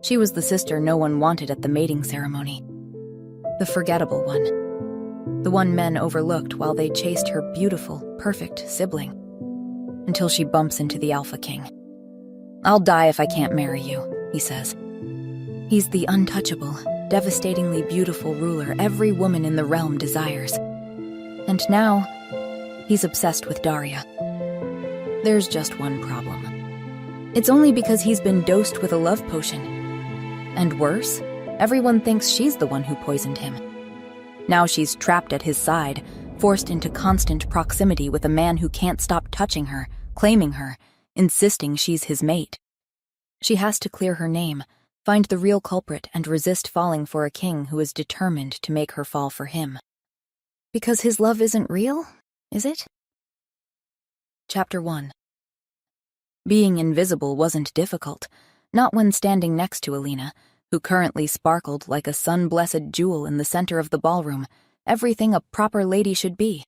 She was the sister no one wanted at the mating ceremony. The forgettable one. The one men overlooked while they chased her beautiful, perfect sibling. Until she bumps into the Alphaking. "I'll die if I can't marry you," he says. He's the untouchable, devastatingly beautiful ruler every woman in the realm desires. And now, he's obsessed with Daria. There's just one problem. It's only because he's been dosed with a love potion. And worse, everyone thinks she's the one who poisoned him. Now she's trapped at his side, forced into constant proximity with a man who can't stop touching her, claiming her, insisting she's his mate. She has to clear her name, find the real culprit, and resist falling for a king who is determined to make her fall for him. Because his love isn't real, is it? Chapter 1. Being invisible wasn't difficult, not when standing next to Alina, who currently sparkled like a sun-blessed jewel in the center of the ballroom, everything a proper lady should be.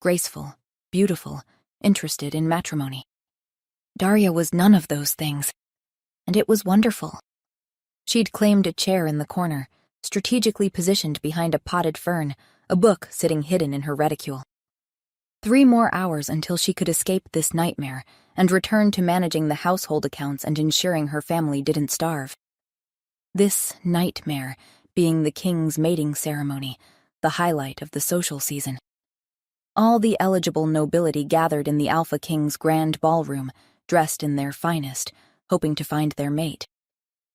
Graceful, beautiful, interested in matrimony. Daria was none of those things, and it was wonderful. She'd claimed a chair in the corner, strategically positioned behind a potted fern, a book sitting hidden in her reticule. 3 more hours until she could escape this nightmare and return to managing the household accounts and ensuring her family didn't starve. This nightmare being the king's mating ceremony, the highlight of the social season. All the eligible nobility gathered in the Alphaking's grand ballroom, dressed in their finest, hoping to find their mate,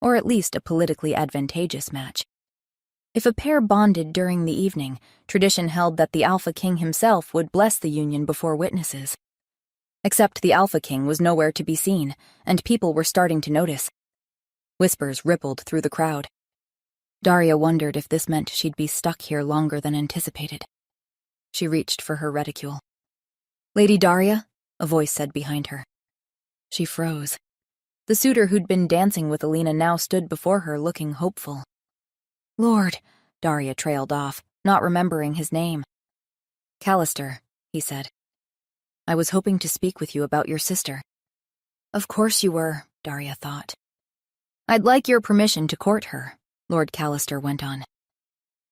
or at least a politically advantageous match. If a pair bonded during the evening, tradition held that the Alphaking himself would bless the union before witnesses. Except the Alphaking was nowhere to be seen, and people were starting to notice. Whispers rippled through the crowd. Daria wondered if this meant she'd be stuck here longer than anticipated. She reached for her reticule. "Lady Daria?" a voice said behind her. She froze. The suitor who'd been dancing with Alina now stood before her looking hopeful. "Lord," Daria trailed off, not remembering his name. "Callister," he said. "I was hoping to speak with you about your sister." "Of course you were," Daria thought. "I'd like your permission to court her," Lord Callister went on.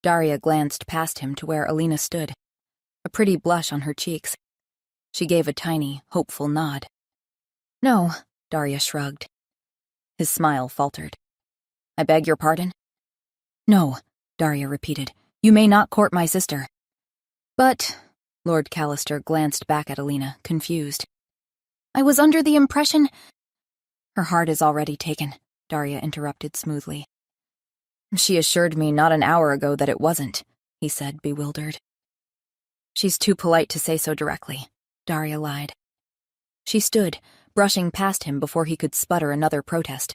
Daria glanced past him to where Alina stood, a pretty blush on her cheeks. She gave a tiny, hopeful nod. "No," Daria shrugged. His smile faltered. "I beg your pardon?" "No," Daria repeated. "You may not court my sister." "But," Lord Callister glanced back at Alina, confused. "I was under the impression—" "Her heart is already taken," Daria interrupted smoothly. "She assured me not an hour ago that it wasn't," he said, bewildered. "She's too polite to say so directly," Daria lied. She stood, brushing past him before he could sputter another protest.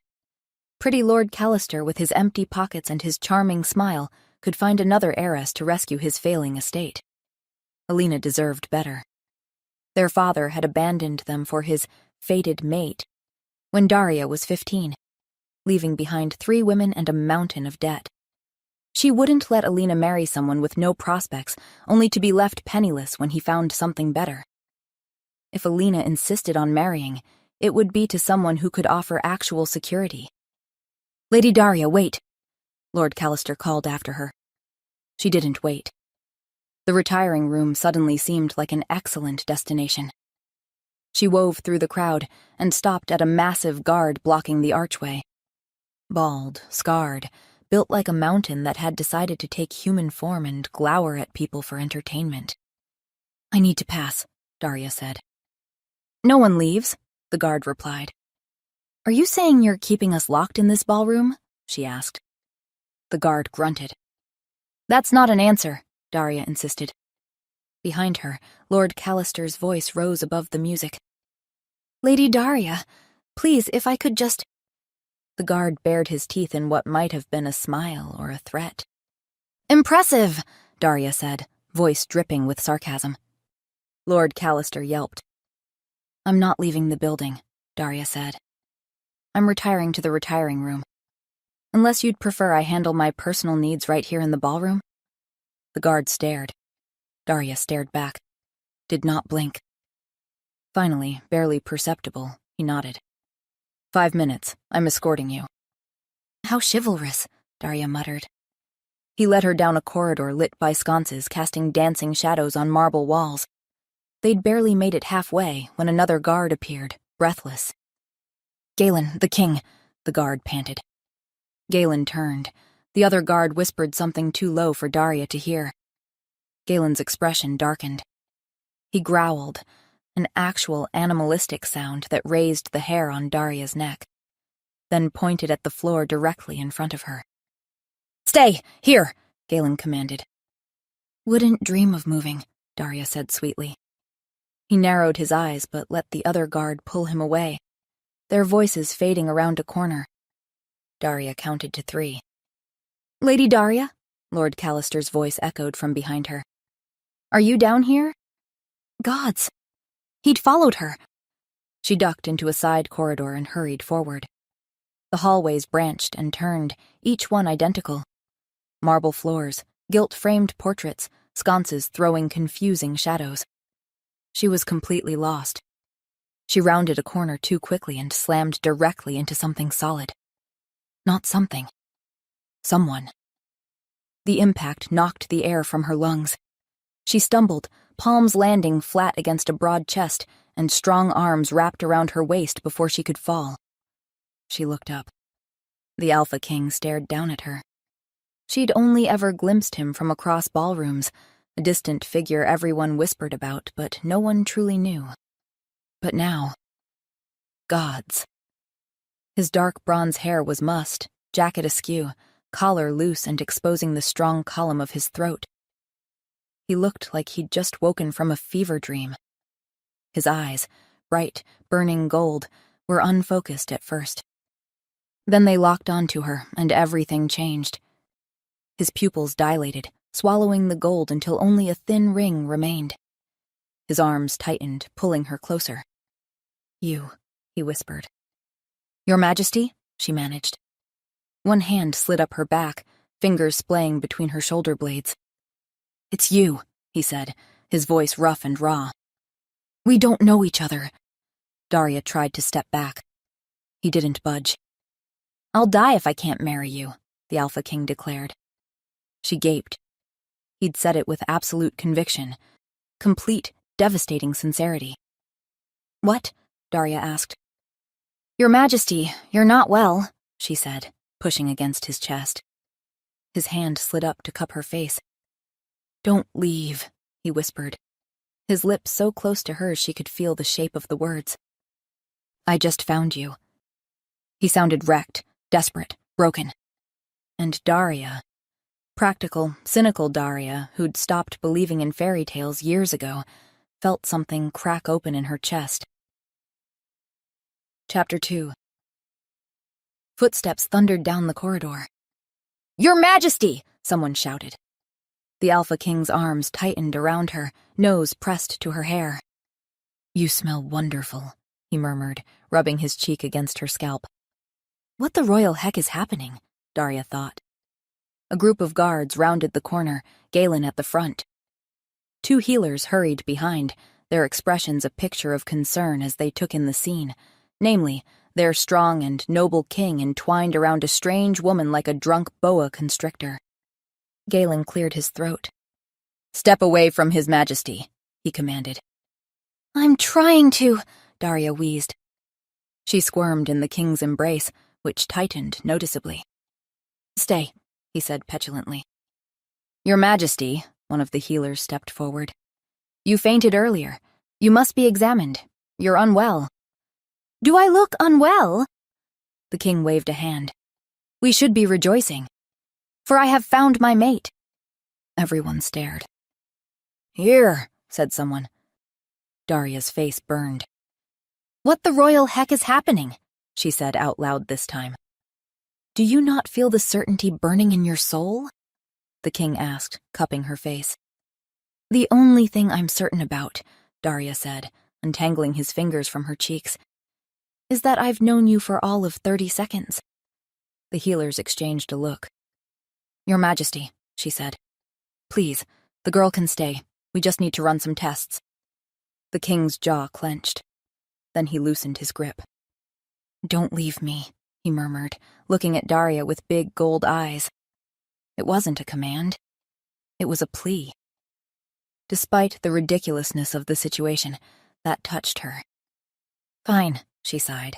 Pretty Lord Callister, with his empty pockets and his charming smile, could find another heiress to rescue his failing estate. Alina deserved better. Their father had abandoned them for his fated mate when Daria was 15, leaving behind 3 women and a mountain of debt. She wouldn't let Alina marry someone with no prospects, only to be left penniless when he found something better. If Alina insisted on marrying, it would be to someone who could offer actual security. "Lady Daria, wait," Lord Callister called after her. She didn't wait. The retiring room suddenly seemed like an excellent destination. She wove through the crowd and stopped at a massive guard blocking the archway. Bald, scarred, built like a mountain that had decided to take human form and glower at people for entertainment. "I need to pass," Daria said. "No one leaves," the guard replied. "Are you saying you're keeping us locked in this ballroom?" she asked. The guard grunted. "That's not an answer," Daria insisted. Behind her, Lord Callister's voice rose above the music. "Lady Daria, please, if I could just—" The guard bared his teeth in what might have been a smile or a threat. "Impressive," Daria said, voice dripping with sarcasm. Lord Callister yelped. "I'm not leaving the building," Daria said. "I'm retiring to the retiring room. Unless you'd prefer I handle my personal needs right here in the ballroom?" The guard stared. Daria stared back. Did not blink. Finally, barely perceptible, he nodded. "5 minutes. I'm escorting you." how chivalrous, Daria muttered. He led her down a corridor lit by sconces casting dancing shadows on marble walls. They'd barely made it halfway when another guard appeared, breathless. "Galen, the king," the guard panted. Galen turned. The other guard whispered something too low for Daria to hear. Galen's expression darkened. He growled, an actual animalistic sound that raised the hair on Daria's neck, then pointed at the floor directly in front of her. "Stay! Here!" Galen commanded. "Wouldn't dream of moving," Daria said sweetly. He narrowed his eyes but let the other guard pull him away, their voices fading around a corner. Daria counted to 3. "Lady Daria?" Lord Callister's voice echoed from behind her. "Are you down here?" Gods! He'd followed her. She ducked into a side corridor and hurried forward. The hallways branched and turned, each one identical. Marble floors, gilt-framed portraits, sconces throwing confusing shadows. She was completely lost. She rounded a corner too quickly and slammed directly into something solid. Not something. Someone. The impact knocked the air from her lungs. She stumbled, palms landing flat against a broad chest and strong arms wrapped around her waist before she could fall. She looked up. The Alphaking stared down at her. She'd only ever glimpsed him from across ballrooms, a distant figure everyone whispered about, but no one truly knew. But now... Gods. His dark bronze hair was mussed, jacket askew, collar loose and exposing the strong column of his throat. He looked like he'd just woken from a fever dream. His eyes, bright, burning gold, were unfocused at first. Then they locked onto her, and everything changed. His pupils dilated, swallowing the gold until only a thin ring remained. His arms tightened, pulling her closer. "You," he whispered. "Your Majesty?" she managed. One hand slid up her back, fingers splaying between her shoulder blades. "It's you," he said, his voice rough and raw. "We don't know each other." Daria tried to step back. He didn't budge. "I'll die if I can't marry you," the Alphaking declared. She gaped. He'd said it with absolute conviction, complete, devastating sincerity. "What?" Daria asked. "Your Majesty, you're not well," she said, pushing against his chest. His hand slid up to cup her face. "Don't leave," he whispered, his lips so close to hers she could feel the shape of the words. "I just found you." He sounded wrecked, desperate, broken. And Daria, practical, cynical Daria, who'd stopped believing in fairy tales years ago, felt something crack open in her chest. Chapter 2. Footsteps thundered down the corridor. "Your Majesty!" someone shouted. The Alphaking's arms tightened around her, nose pressed to her hair. "You smell wonderful," he murmured, rubbing his cheek against her scalp. What the royal heck is happening? Daria thought. A group of guards rounded the corner, Galen at the front. 2 healers hurried behind, their expressions a picture of concern as they took in the scene, namely, their strong and noble king entwined around a strange woman like a drunk boa constrictor. Galen cleared his throat. "Step away from His Majesty," he commanded. "I'm trying to," Daria wheezed. She squirmed in the king's embrace, which tightened noticeably. "Stay," he said petulantly. "Your Majesty," one of the healers stepped forward. "You fainted earlier. You must be examined. You're unwell." "Do I look unwell?" The king waved a hand. "We should be rejoicing, for I have found my mate." Everyone stared. "Here," said someone. Daria's face burned. "What the royal heck is happening?" she said out loud this time. "Do you not feel the certainty burning in your soul?" the king asked, cupping her face. "The only thing I'm certain about," Daria said, untangling his fingers from her cheeks, "is that I've known you for all of 30 seconds. The healers exchanged a look. "Your Majesty," she said. "Please, the girl can stay. We just need to run some tests." The king's jaw clenched. Then he loosened his grip. "Don't leave me," he murmured, looking at Daria with big gold eyes. It wasn't a command. It was a plea. Despite the ridiculousness of the situation, that touched her. Fine, she sighed.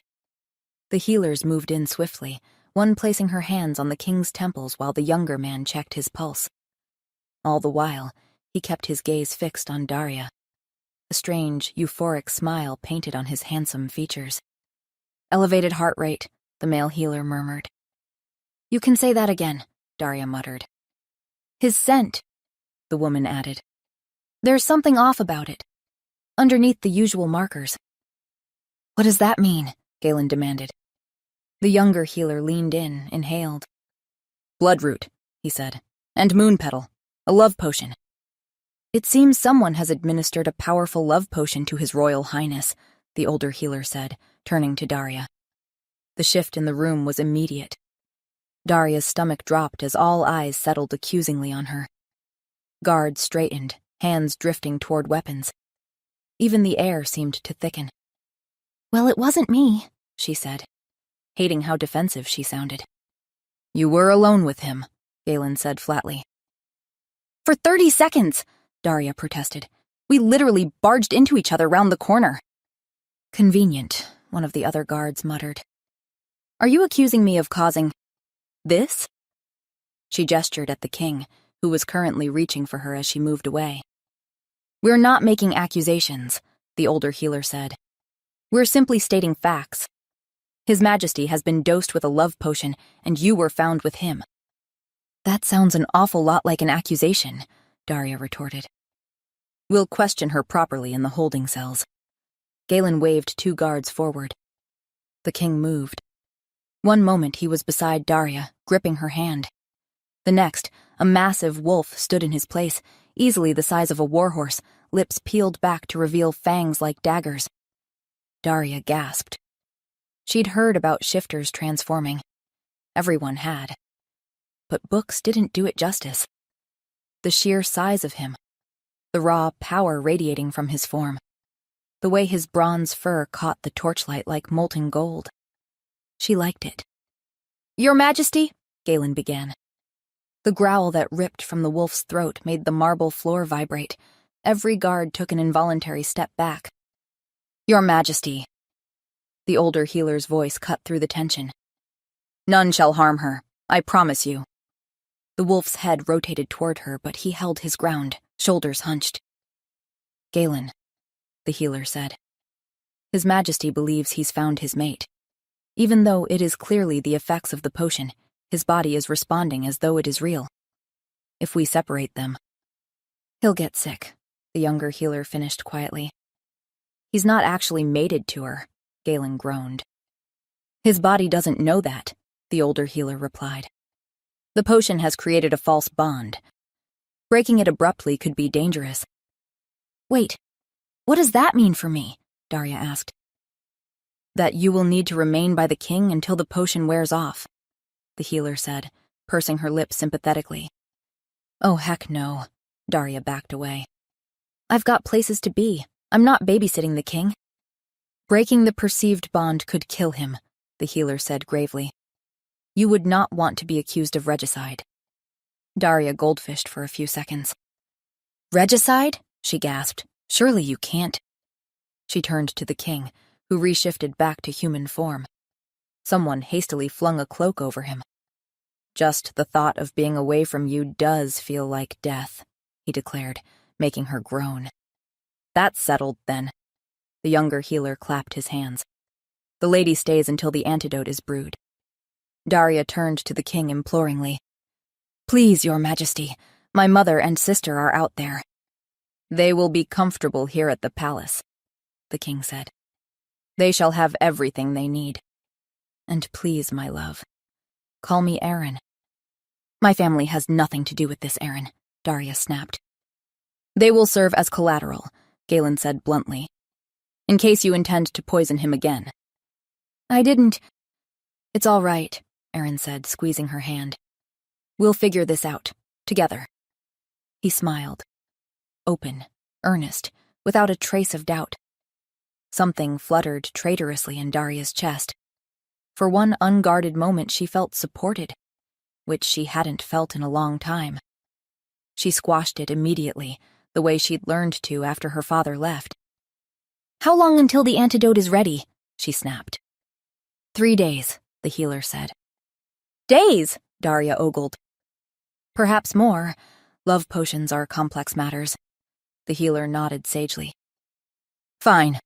The healers moved in swiftly, one placing her hands on the king's temples while the younger man checked his pulse. All the while, he kept his gaze fixed on Daria. A strange, euphoric smile painted on his handsome features. Elevated heart rate, the male healer murmured. You can say that again, Daria muttered. His scent, the woman added. There's something off about it, underneath the usual markers. What does that mean? Galen demanded. The younger healer leaned in, inhaled. Bloodroot, he said, and moon petal, a love potion. It seems someone has administered a powerful love potion to His Royal Highness, the older healer said, turning to Daria. The shift in the room was immediate. Daria's stomach dropped as all eyes settled accusingly on her. Guards straightened, hands drifting toward weapons. Even the air seemed to thicken. Well, it wasn't me, she said, hating how defensive she sounded. You were alone with him, Galen said flatly. For 30 seconds, Daria protested. We literally barged into each other round the corner. Convenient, one of the other guards muttered. Are you accusing me of causing this? She gestured at the king, who was currently reaching for her as she moved away. We're not making accusations, the older healer said. We're simply stating facts. His Majesty has been dosed with a love potion, and you were found with him. That sounds an awful lot like an accusation, Daria retorted. We'll question her properly in the holding cells. Galen waved 2 guards forward. The king moved. One moment he was beside Daria, gripping her hand. The next, a massive wolf stood in his place, easily the size of a warhorse, lips peeled back to reveal fangs like daggers. Daria gasped. She'd heard about shifters transforming. Everyone had. But books didn't do it justice. The sheer size of him, the raw power radiating from his form, the way his bronze fur caught the torchlight like molten gold. She liked it. Your Majesty, Galen began. The growl that ripped from the wolf's throat made the marble floor vibrate. Every guard took an involuntary step back. Your Majesty. The older healer's voice cut through the tension. None shall harm her, I promise you. The wolf's head rotated toward her, but he held his ground, shoulders hunched. Galen, the healer said. His Majesty believes he's found his mate. Even though it is clearly the effects of the potion, his body is responding as though it is real. If we separate them, he'll get sick, the younger healer finished quietly. He's not actually mated to her, Galen groaned. His body doesn't know that, the older healer replied. The potion has created a false bond. Breaking it abruptly could be dangerous. Wait, what does that mean for me? Daria asked. That you will need to remain by the king until the potion wears off, the healer said, pursing her lips sympathetically. Oh, heck no, Daria backed away. I've got places to be. I'm not babysitting the king. Breaking the perceived bond could kill him, the healer said gravely. You would not want to be accused of regicide. Daria goldfished for a few seconds. Regicide? She gasped. Surely you can't. She turned to the king, who reshifted back to human form. Someone hastily flung a cloak over him. Just the thought of being away from you does feel like death, he declared, making her groan. That's settled, then. The younger healer clapped his hands. The lady stays until the antidote is brewed. Daria turned to the king imploringly. Please, Your Majesty, my mother and sister are out there. They will be comfortable here at the palace, the king said. They shall have everything they need. And please, my love, call me Aaron. My family has nothing to do with this, Aaron, Daria snapped. They will serve as collateral, Galen said bluntly, in case you intend to poison him again. I didn't. It's all right, Aaron said, squeezing her hand. We'll figure this out, together. He smiled. Open, earnest, without a trace of doubt. Something fluttered traitorously in Daria's chest. For one unguarded moment she felt supported, which she hadn't felt in a long time. She squashed it immediately, the way she'd learned to after her father left. "How long until the antidote is ready?" she snapped. 3 days, the healer said. "Days?" Daria ogled. "Perhaps more. Love potions are complex matters." The healer nodded sagely. "Fine."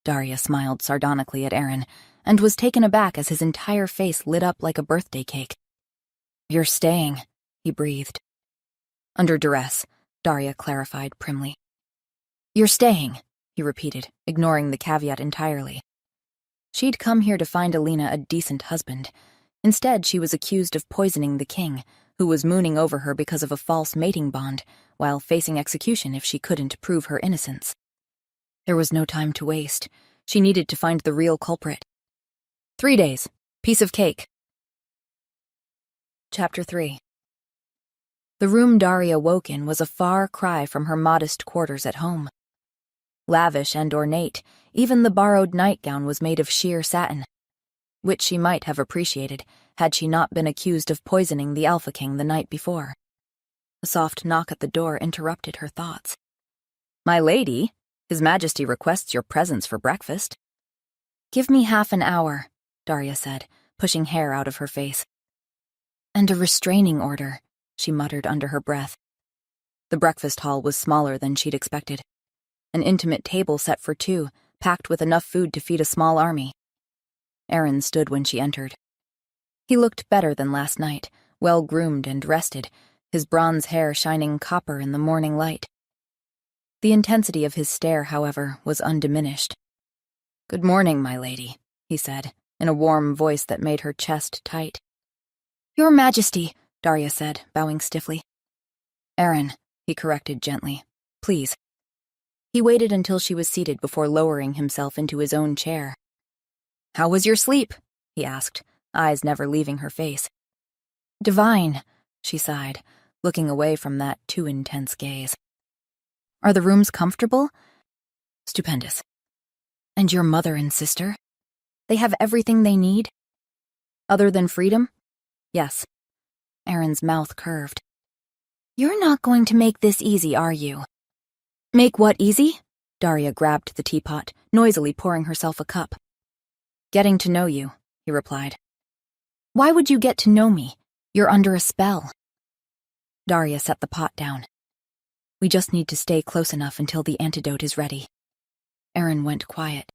Daria smiled sardonically at Aaron, and was taken aback as his entire face lit up like a birthday cake. "You're staying," he breathed. Under duress, Daria clarified primly. "You're staying," he repeated, ignoring the caveat entirely. She'd come here to find Alina a decent husband. Instead, she was accused of poisoning the king, who was mooning over her because of a false mating bond, while facing execution if she couldn't prove her innocence. There was no time to waste. She needed to find the real culprit. 3 days. Piece of cake. Chapter 3. The room Daria woke in was a far cry from her modest quarters at home. Lavish and ornate, even the borrowed nightgown was made of sheer satin, which she might have appreciated had she not been accused of poisoning the Alphaking the night before. A soft knock at the door interrupted her thoughts. "My lady, His Majesty requests your presence for breakfast." "Give me half an hour," Daria said, pushing hair out of her face. "And a restraining order," she muttered under her breath. The breakfast hall was smaller than she'd expected. An intimate table set for 2, packed with enough food to feed a small army. Aaron stood when she entered. He looked better than last night, well-groomed and rested, his bronze hair shining copper in the morning light. The intensity of his stare, however, was undiminished. "Good morning, my lady," he said, in a warm voice that made her chest tight. "Your Majesty," Daria said, bowing stiffly. "Aaron," he corrected gently. "Please." He waited until she was seated before lowering himself into his own chair. "How was your sleep?" he asked, eyes never leaving her face. "Divine," she sighed, looking away from that too intense gaze. "Are the rooms comfortable?" "Stupendous." "And your mother and sister? They have everything they need?" "Other than freedom? Yes." Aaron's mouth curved. "You're not going to make this easy, are you?" "Make what easy?" Daria grabbed the teapot, noisily pouring herself a cup. "Getting to know you," he replied. "Why would you get to know me? You're under a spell." Daria set the pot down. "We just need to stay close enough until the antidote is ready." Aaron went quiet.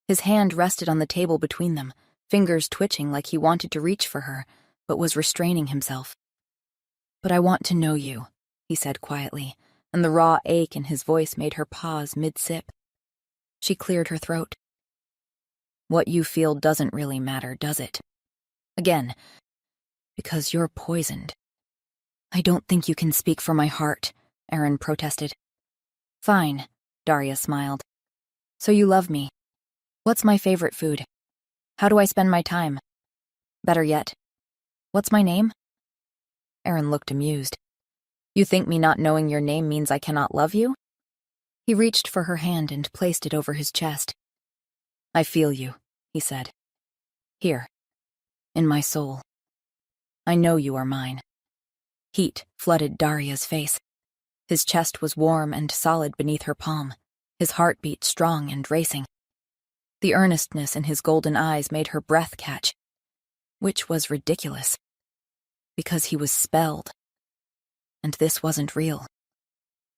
His hand rested on the table between them, fingers twitching like he wanted to reach for her, but was restraining himself. "But I want to know you," he said quietly, and the raw ache in his voice made her pause mid-sip. She cleared her throat. "What you feel doesn't really matter, does it? Again, because you're poisoned." "I don't think you can speak for my heart," Aaron protested. "Fine," Daria smiled. "So you love me. What's my favorite food? How do I spend my time? Better yet, what's my name?" Aaron looked amused. "You think me not knowing your name means I cannot love you?" He reached for her hand and placed it over his chest. "I feel you," he said. "Here, in my soul. I know you are mine." Heat flooded Daria's face. His chest was warm and solid beneath her palm, his heartbeat strong and racing. The earnestness in his golden eyes made her breath catch, which was ridiculous, because he was spelled. And this wasn't real.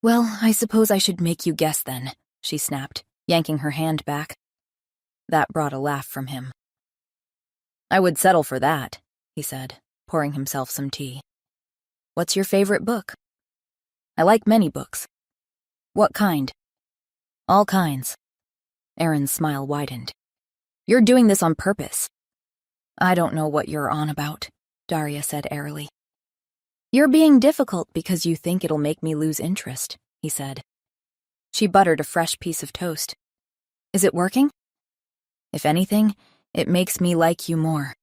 "Well, I suppose I should make you guess then," she snapped, yanking her hand back. That brought a laugh from him. "I would settle for that," he said, pouring himself some tea. "What's your favorite book?" "I like many books." "What kind?" "All kinds." Aaron's smile widened. "You're doing this on purpose." "I don't know what you're on about," Daria said airily. "You're being difficult because you think it'll make me lose interest," he said. She buttered a fresh piece of toast. "Is it working?" "If anything, it makes me like you more."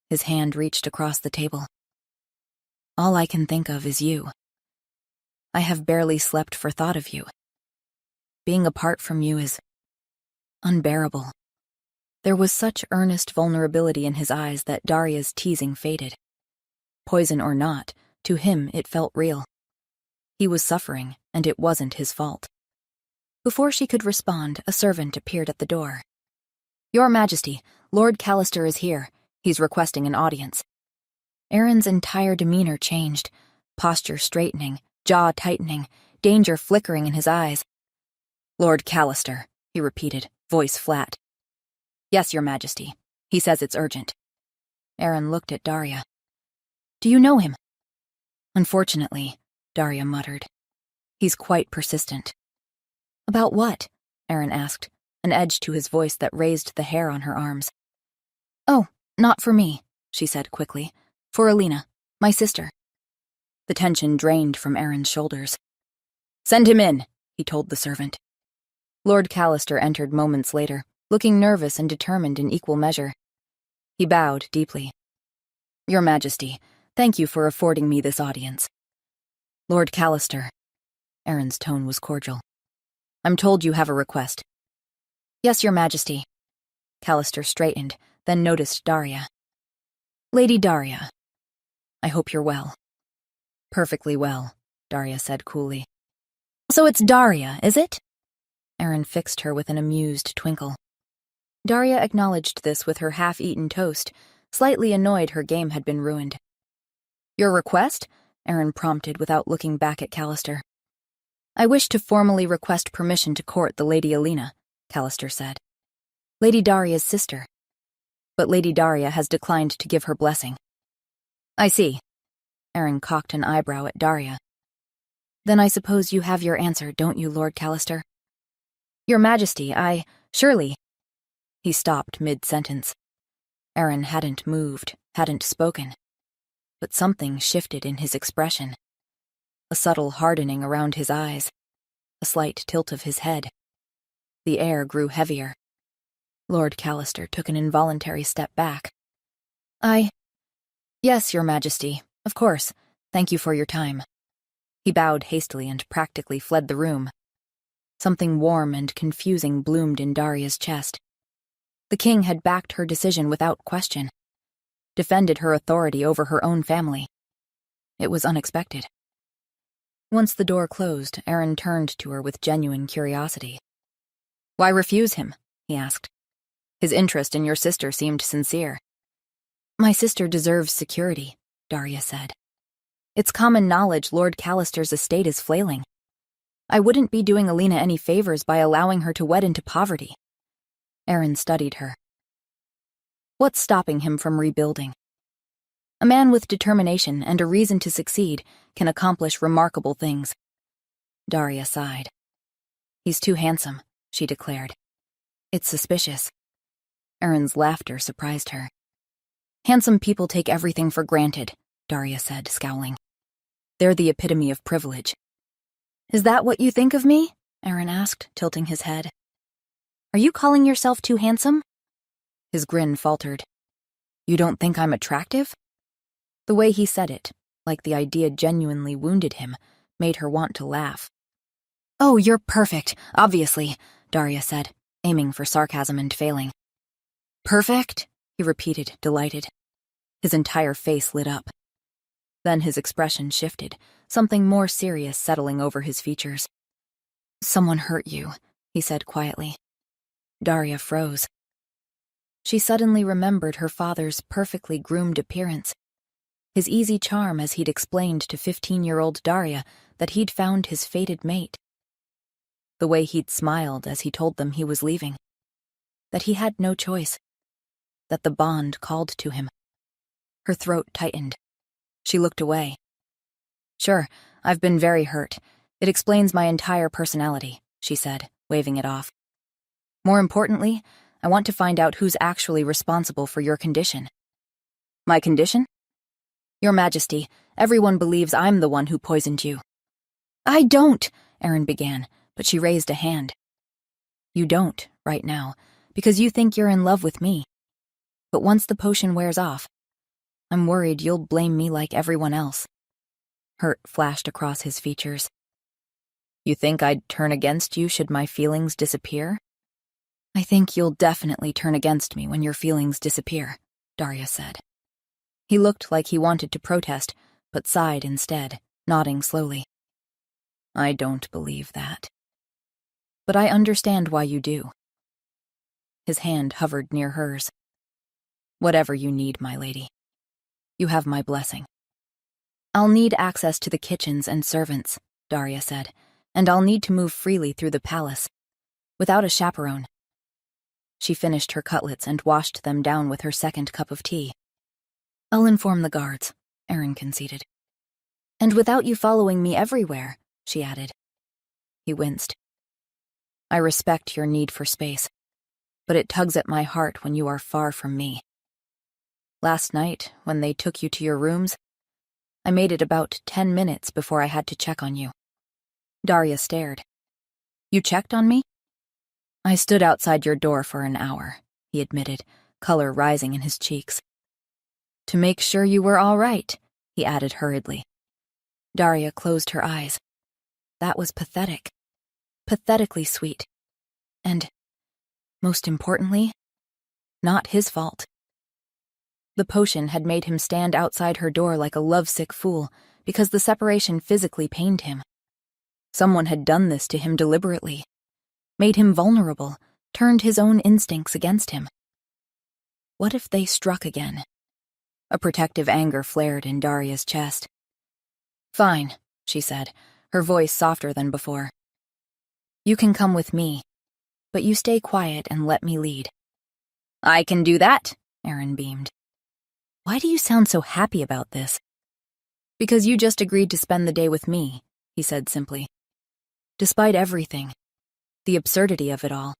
His hand reached across the table. "All I can think of is you. I have barely slept for thought of you. Being apart from you is unbearable." There was such earnest vulnerability in his eyes that Daria's teasing faded. Poison or not, to him it felt real. He was suffering, and it wasn't his fault. Before she could respond, a servant appeared at the door. "Your Majesty, Lord Callister is here. He's requesting an audience." Aaron's entire demeanor changed, posture straightening, jaw tightening, danger flickering in his eyes. "Lord Callister," he repeated, voice flat. "Yes, Your Majesty. He says it's urgent." Aaron looked at Daria. "Do you know him?" "Unfortunately," Daria muttered. "He's quite persistent." "About what?" Aaron asked, an edge to his voice that raised the hair on her arms. "Oh, not for me," she said quickly. "For Alina, my sister." The tension drained from Aaron's shoulders. "Send him in," he told the servant. Lord Callister entered moments later, looking nervous and determined in equal measure. He bowed deeply. "Your Majesty, thank you for affording me this audience." "Lord Callister." Aaron's tone was cordial. "I'm told you have a request." "Yes, Your Majesty." Callister straightened, then noticed Daria. "Lady Daria, I hope you're well." "Perfectly well," Daria said coolly. "So it's Daria, is it?" Aaron fixed her with an amused twinkle. Daria acknowledged this with her half-eaten toast, slightly annoyed her game had been ruined. "Your request?" Aaron prompted without looking back at Callister. "I wish to formally request permission to court the Lady Alina," Callister said. "Lady Daria's sister. But Lady Daria has declined to give her blessing." "I see." Aaron cocked an eyebrow at Daria. "Then I suppose you have your answer, don't you, Lord Callister?" "Your Majesty, surely." He stopped mid-sentence. Aaron hadn't moved, hadn't spoken. But something shifted in his expression. A subtle hardening around his eyes. A slight tilt of his head. The air grew heavier. Lord Callister took an involuntary step back. "Yes, Your Majesty, of course. Thank you for your time." He bowed hastily and practically fled the room. Something warm and confusing bloomed in Daria's chest. The king had backed her decision without question. Defended her authority over her own family. It was unexpected. Once the door closed, Aaron turned to her with genuine curiosity. "Why refuse him?" he asked. "His interest in your sister seemed sincere." "My sister deserves security," Daria said. "It's common knowledge Lord Callister's estate is flailing. I wouldn't be doing Alina any favors by allowing her to wed into poverty." Aaron studied her. "What's stopping him from rebuilding?" "A man with determination and a reason to succeed can accomplish remarkable things." Daria sighed. "He's too handsome," she declared. "It's suspicious." Aaron's laughter surprised her. "Handsome people take everything for granted," Daria said, scowling. "They're the epitome of privilege." "Is that what you think of me?" Aaron asked, tilting his head. "Are you calling yourself too handsome?" His grin faltered. "You don't think I'm attractive?" The way he said it, like the idea genuinely wounded him, made her want to laugh. "Oh, you're perfect, obviously," Daria said, aiming for sarcasm and failing. "Perfect?" he repeated, delighted. His entire face lit up. Then his expression shifted, something more serious settling over his features. "Someone hurt you," he said quietly. Daria froze. She suddenly remembered her father's perfectly groomed appearance. His easy charm as he'd explained to 15-year-old Daria that he'd found his fated mate. The way he'd smiled as he told them he was leaving. That he had no choice. That the bond called to him. Her throat tightened. She looked away. "Sure, I've been very hurt. It explains my entire personality," she said, waving it off. "More importantly, I want to find out who's actually responsible for your condition." "My condition?" "Your Majesty, everyone believes I'm the one who poisoned you." "I don't," Aaron began, but she raised a hand. "You don't, right now, because you think you're in love with me. But once the potion wears off, I'm worried you'll blame me like everyone else." Hurt flashed across his features. "You think I'd turn against you should my feelings disappear?" I think you'll definitely turn against me when your feelings disappear, Daria said. He looked like he wanted to protest, but sighed instead, nodding slowly. I don't believe that. But I understand why you do. His hand hovered near hers. Whatever you need, my lady. You have my blessing. I'll need access to the kitchens and servants, Daria said, and I'll need to move freely through the palace, without a chaperone. She finished her cutlets and washed them down with her second cup of tea. I'll inform the guards, Aaron conceded. And without you following me everywhere, she added. He winced. I respect your need for space, but it tugs at my heart when you are far from me. Last night, when they took you to your rooms, I made it about 10 minutes before I had to check on you. Daria stared. You checked on me? I stood outside your door for an hour, he admitted, color rising in his cheeks. To make sure you were all right, he added hurriedly. Daria closed her eyes. That was pathetic. Pathetically sweet. And, most importantly, not his fault. The potion had made him stand outside her door like a lovesick fool because the separation physically pained him. Someone had done this to him deliberately, made him vulnerable, turned his own instincts against him. What if they struck again? A protective anger flared in Daria's chest. Fine, she said, her voice softer than before. You can come with me, but you stay quiet and let me lead. I can do that, Aaron beamed. Why do you sound so happy about this? Because you just agreed to spend the day with me, he said simply. Despite everything, the absurdity of it all,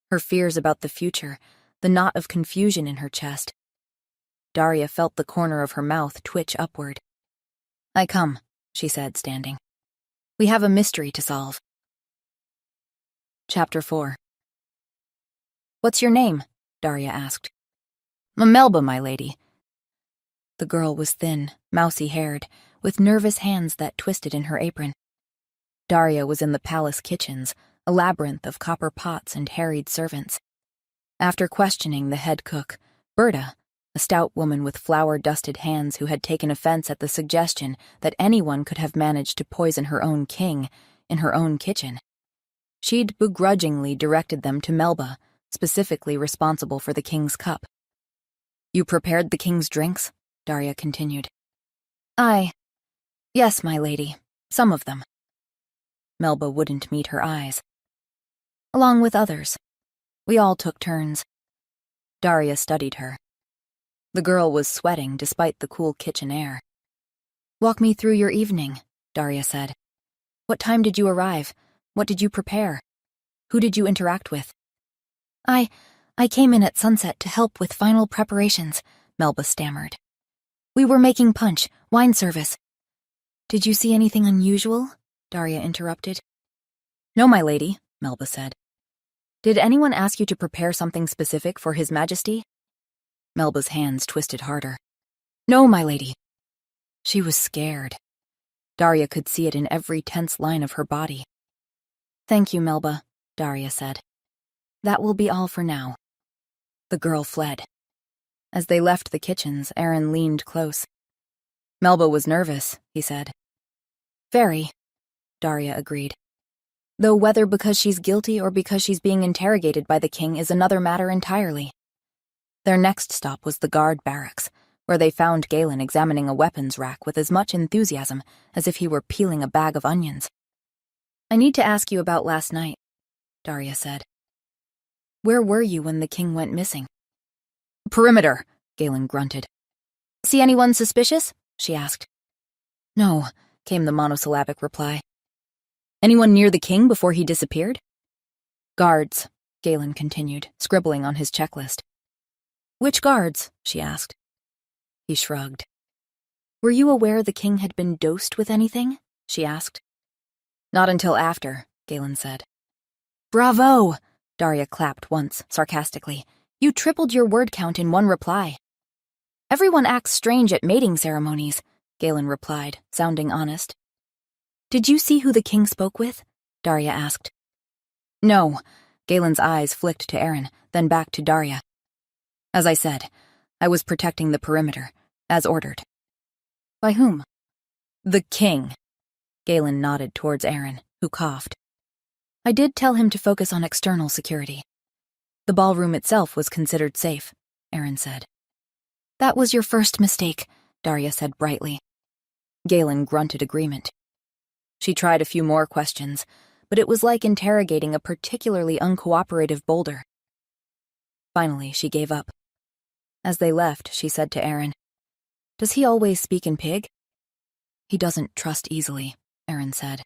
her fears about the future, the knot of confusion in her chest. Daria felt the corner of her mouth twitch upward. I come, she said, standing. We have a mystery to solve. Chapter 4. What's your name? Daria asked. Melba, my lady. The girl was thin, mousy-haired, with nervous hands that twisted in her apron. Daria was in the palace kitchens, a labyrinth of copper pots and harried servants. After questioning the head cook, Berta, a stout woman with flour-dusted hands who had taken offense at the suggestion that anyone could have managed to poison her own king in her own kitchen, she'd begrudgingly directed them to Melba, specifically responsible for the king's cup. You prepared the king's drinks? Daria continued. Yes, my lady, some of them. Melba wouldn't meet her eyes. Along with others. We all took turns. Daria studied her. The girl was sweating despite the cool kitchen air. Walk me through your evening, Daria said. What time did you arrive? What did you prepare? Who did you interact with? I came in at sunset to help with final preparations, Melba stammered. We were making punch, wine service. Did you see anything unusual? Daria interrupted. No, my lady, Melba said. Did anyone ask you to prepare something specific for His Majesty? Melba's hands twisted harder. No, my lady. She was scared. Daria could see it in every tense line of her body. Thank you, Melba, Daria said. That will be all for now. The girl fled. As they left the kitchens, Aaron leaned close. Melba was nervous, he said. Very, Daria agreed. Though whether because she's guilty or because she's being interrogated by the king is another matter entirely. Their next stop was the guard barracks, where they found Galen examining a weapons rack with as much enthusiasm as if he were peeling a bag of onions. I need to ask you about last night, Daria said. Where were you when the king went missing? Perimeter, Galen grunted. See anyone suspicious? She asked. No, came the monosyllabic reply. Anyone near the king before he disappeared? Guards, Galen continued, scribbling on his checklist. Which guards? She asked. He shrugged. Were you aware the king had been dosed with anything? She asked. Not until after, Galen said. Bravo! Daria clapped once, sarcastically. You tripled your word count in one reply. Everyone acts strange at mating ceremonies, Galen replied, sounding honest. Did you see who the king spoke with? Daria asked. No, Galen's eyes flicked to Aaron, then back to Daria. As I said, I was protecting the perimeter, as ordered. By whom? The king. Galen nodded towards Aaron, who coughed. I did tell him to focus on external security. The ballroom itself was considered safe, Aaron said. That was your first mistake, Daria said brightly. Galen grunted agreement. She tried a few more questions, but it was like interrogating a particularly uncooperative boulder. Finally, she gave up. As they left, she said to Aaron, Does he always speak in Pig? He doesn't trust easily, Aaron said.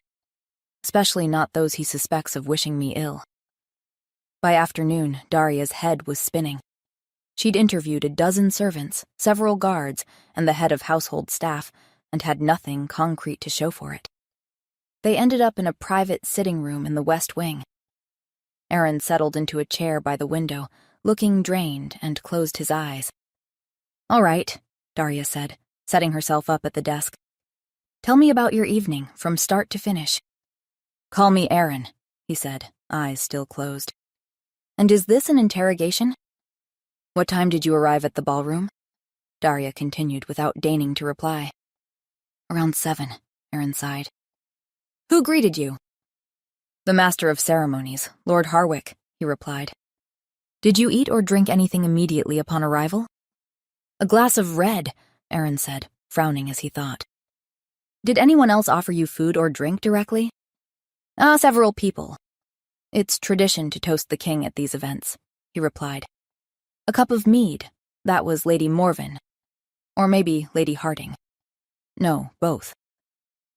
Especially not those he suspects of wishing me ill. By afternoon, Daria's head was spinning. She'd interviewed a dozen servants, several guards, and the head of household staff, and had nothing concrete to show for it. They ended up in a private sitting room in the West Wing. Aaron settled into a chair by the window, looking drained, and closed his eyes. All right, Daria said, setting herself up at the desk. Tell me about your evening, from start to finish. Call me Aaron, he said, eyes still closed. And is this an interrogation? What time did you arrive at the ballroom? Daria continued without deigning to reply. Around 7, Aaron sighed. Who greeted you? The master of ceremonies, Lord Harwick, he replied. Did you eat or drink anything immediately upon arrival? A glass of red, Aaron said, frowning as he thought. Did anyone else offer you food or drink directly? Several people. It's tradition to toast the king at these events, he replied. A cup of mead, that was Lady Morven. Or maybe Lady Harding. No, both.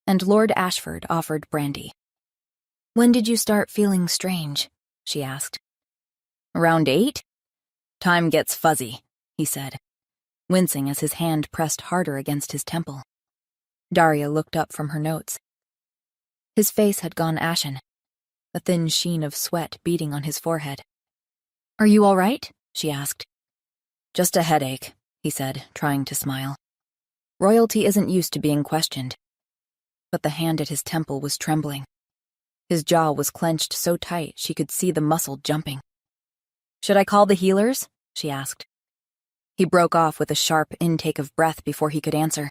And Lord Ashford offered brandy. When did you start feeling strange? She asked. Around 8? Time gets fuzzy, he said, wincing as his hand pressed harder against his temple. Daria looked up from her notes. His face had gone ashen, a thin sheen of sweat beading on his forehead. Are you all right? She asked. Just a headache, he said, trying to smile. Royalty isn't used to being questioned. But the hand at his temple was trembling. His jaw was clenched so tight she could see the muscle jumping. Should I call the healers? She asked. He broke off with a sharp intake of breath before he could answer,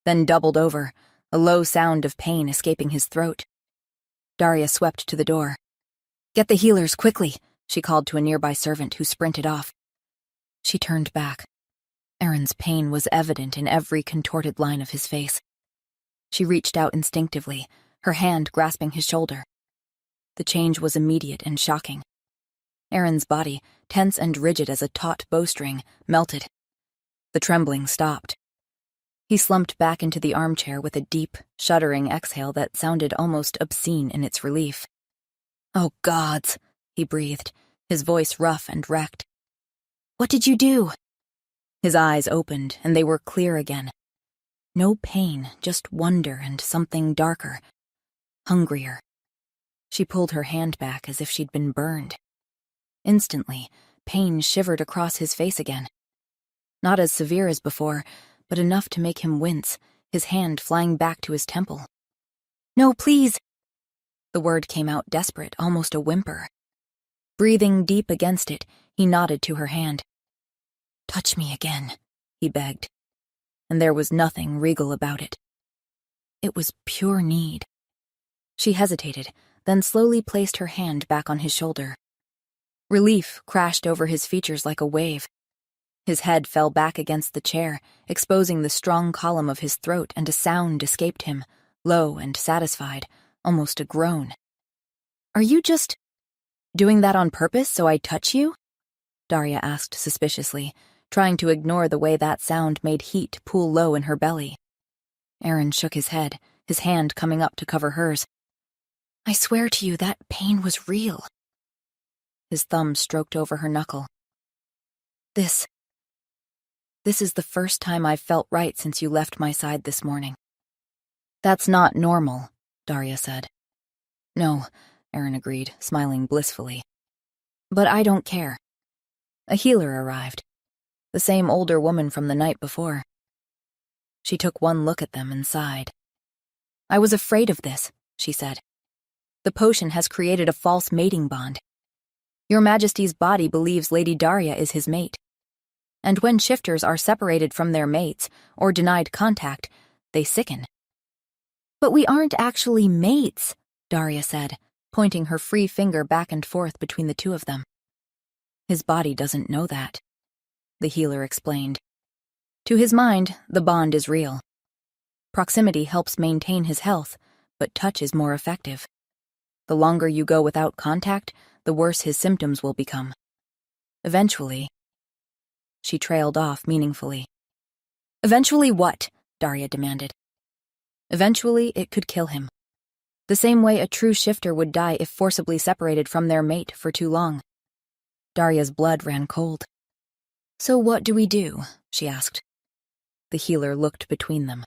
then doubled over, a low sound of pain escaping his throat. Daria swept to the door. Get the healers, quickly, she called to a nearby servant who sprinted off. She turned back. Aaron's pain was evident in every contorted line of his face. She reached out instinctively, her hand grasping his shoulder. The change was immediate and shocking. Aaron's body, tense and rigid as a taut bowstring, melted. The trembling stopped. He slumped back into the armchair with a deep, shuddering exhale that sounded almost obscene in its relief. Oh, gods, he breathed, his voice rough and wrecked. What did you do? His eyes opened, and they were clear again. No pain, just wonder and something darker, hungrier. She pulled her hand back as if she'd been burned. Instantly, pain shivered across his face again. Not as severe as before, but enough to make him wince, his hand flying back to his temple. No, please! The word came out desperate, almost a whimper. Breathing deep against it, he nodded to her hand. Touch me again, he begged. And there was nothing regal about it. It was pure need. She hesitated, then slowly placed her hand back on his shoulder. Relief crashed over his features like a wave. His head fell back against the chair, exposing the strong column of his throat, and a sound escaped him, low and satisfied, almost a groan. Are you just doing that on purpose so I touch you? Daria asked suspiciously, trying to ignore the way that sound made heat pool low in her belly. Aaron shook his head, his hand coming up to cover hers. I swear to you that pain was real. His thumb stroked over her knuckle. This is the first time I've felt right since you left my side this morning. That's not normal, Daria said. No, Aaron agreed, smiling blissfully. But I don't care. A healer arrived. The same older woman from the night before. She took one look at them and sighed. I was afraid of this, she said. The potion has created a false mating bond. Your Majesty's body believes Lady Daria is his mate. And when shifters are separated from their mates or denied contact, they sicken. But we aren't actually mates, Daria said, pointing her free finger back and forth between the two of them. His body doesn't know that, the healer explained. To his mind, the bond is real. Proximity helps maintain his health, but touch is more effective. The longer you go without contact, the worse his symptoms will become. Eventually, she trailed off meaningfully. Eventually what? Daria demanded. Eventually, it could kill him. The same way a true shifter would die if forcibly separated from their mate for too long. Daria's blood ran cold. So what do we do? She asked. The healer looked between them.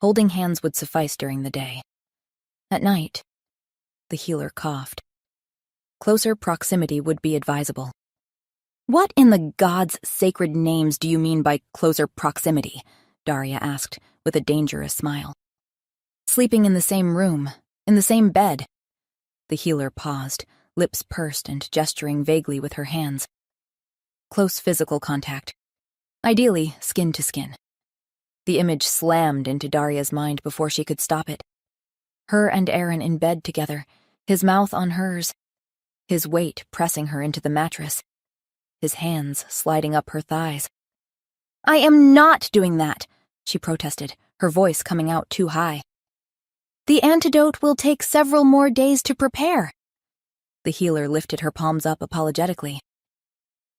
Holding hands would suffice during the day. At night, the healer coughed. Closer proximity would be advisable. What in the gods' sacred names do you mean by closer proximity? Daria asked, with a dangerous smile. Sleeping in the same room, in the same bed. The healer paused, lips pursed and gesturing vaguely with her hands. Close physical contact. Ideally, skin to skin. The image slammed into Daria's mind before she could stop it. Her and Aaron in bed together, his mouth on hers, his weight pressing her into the mattress, his hands sliding up her thighs. I am not doing that, she protested, her voice coming out too high. The antidote will take several more days to prepare. The healer lifted her palms up apologetically.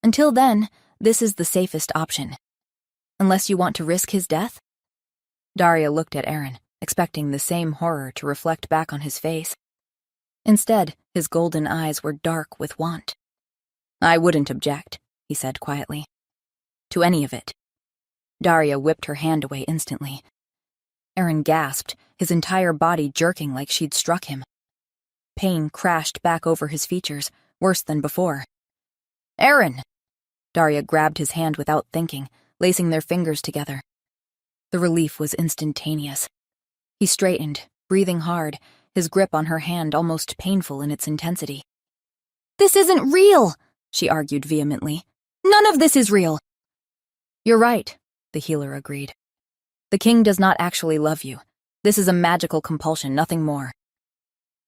Until then, this is the safest option. Unless you want to risk his death? Daria looked at Aaron, expecting the same horror to reflect back on his face. Instead, his golden eyes were dark with want. I wouldn't object, he said quietly. To any of it. Daria whipped her hand away instantly. Aaron gasped, his entire body jerking like she'd struck him. Pain crashed back over his features, worse than before. Aaron! Daria grabbed his hand without thinking, lacing their fingers together. The relief was instantaneous. He straightened, breathing hard, his grip on her hand almost painful in its intensity. This isn't real, she argued vehemently. None of this is real. You're right, the healer agreed. The king does not actually love you. This is a magical compulsion, nothing more.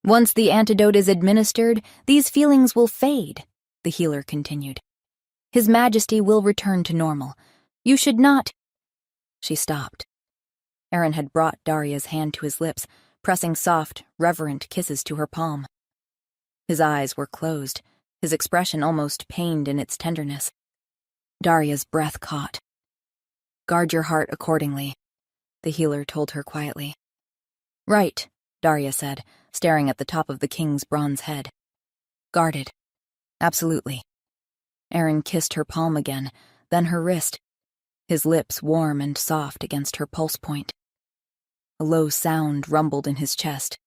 Once the antidote is administered, these feelings will fade, the healer continued. His Majesty will return to normal. You should not... She stopped. Aaron had brought Daria's hand to his lips, pressing soft, reverent kisses to her palm. His eyes were closed, his expression almost pained in its tenderness. Daria's breath caught. Guard your heart accordingly, the healer told her quietly. Right, Daria said, staring at the top of the king's bronze head. Guarded. Absolutely. Aaron kissed her palm again, then her wrist, his lips warm and soft against her pulse point. A low sound rumbled in his chest.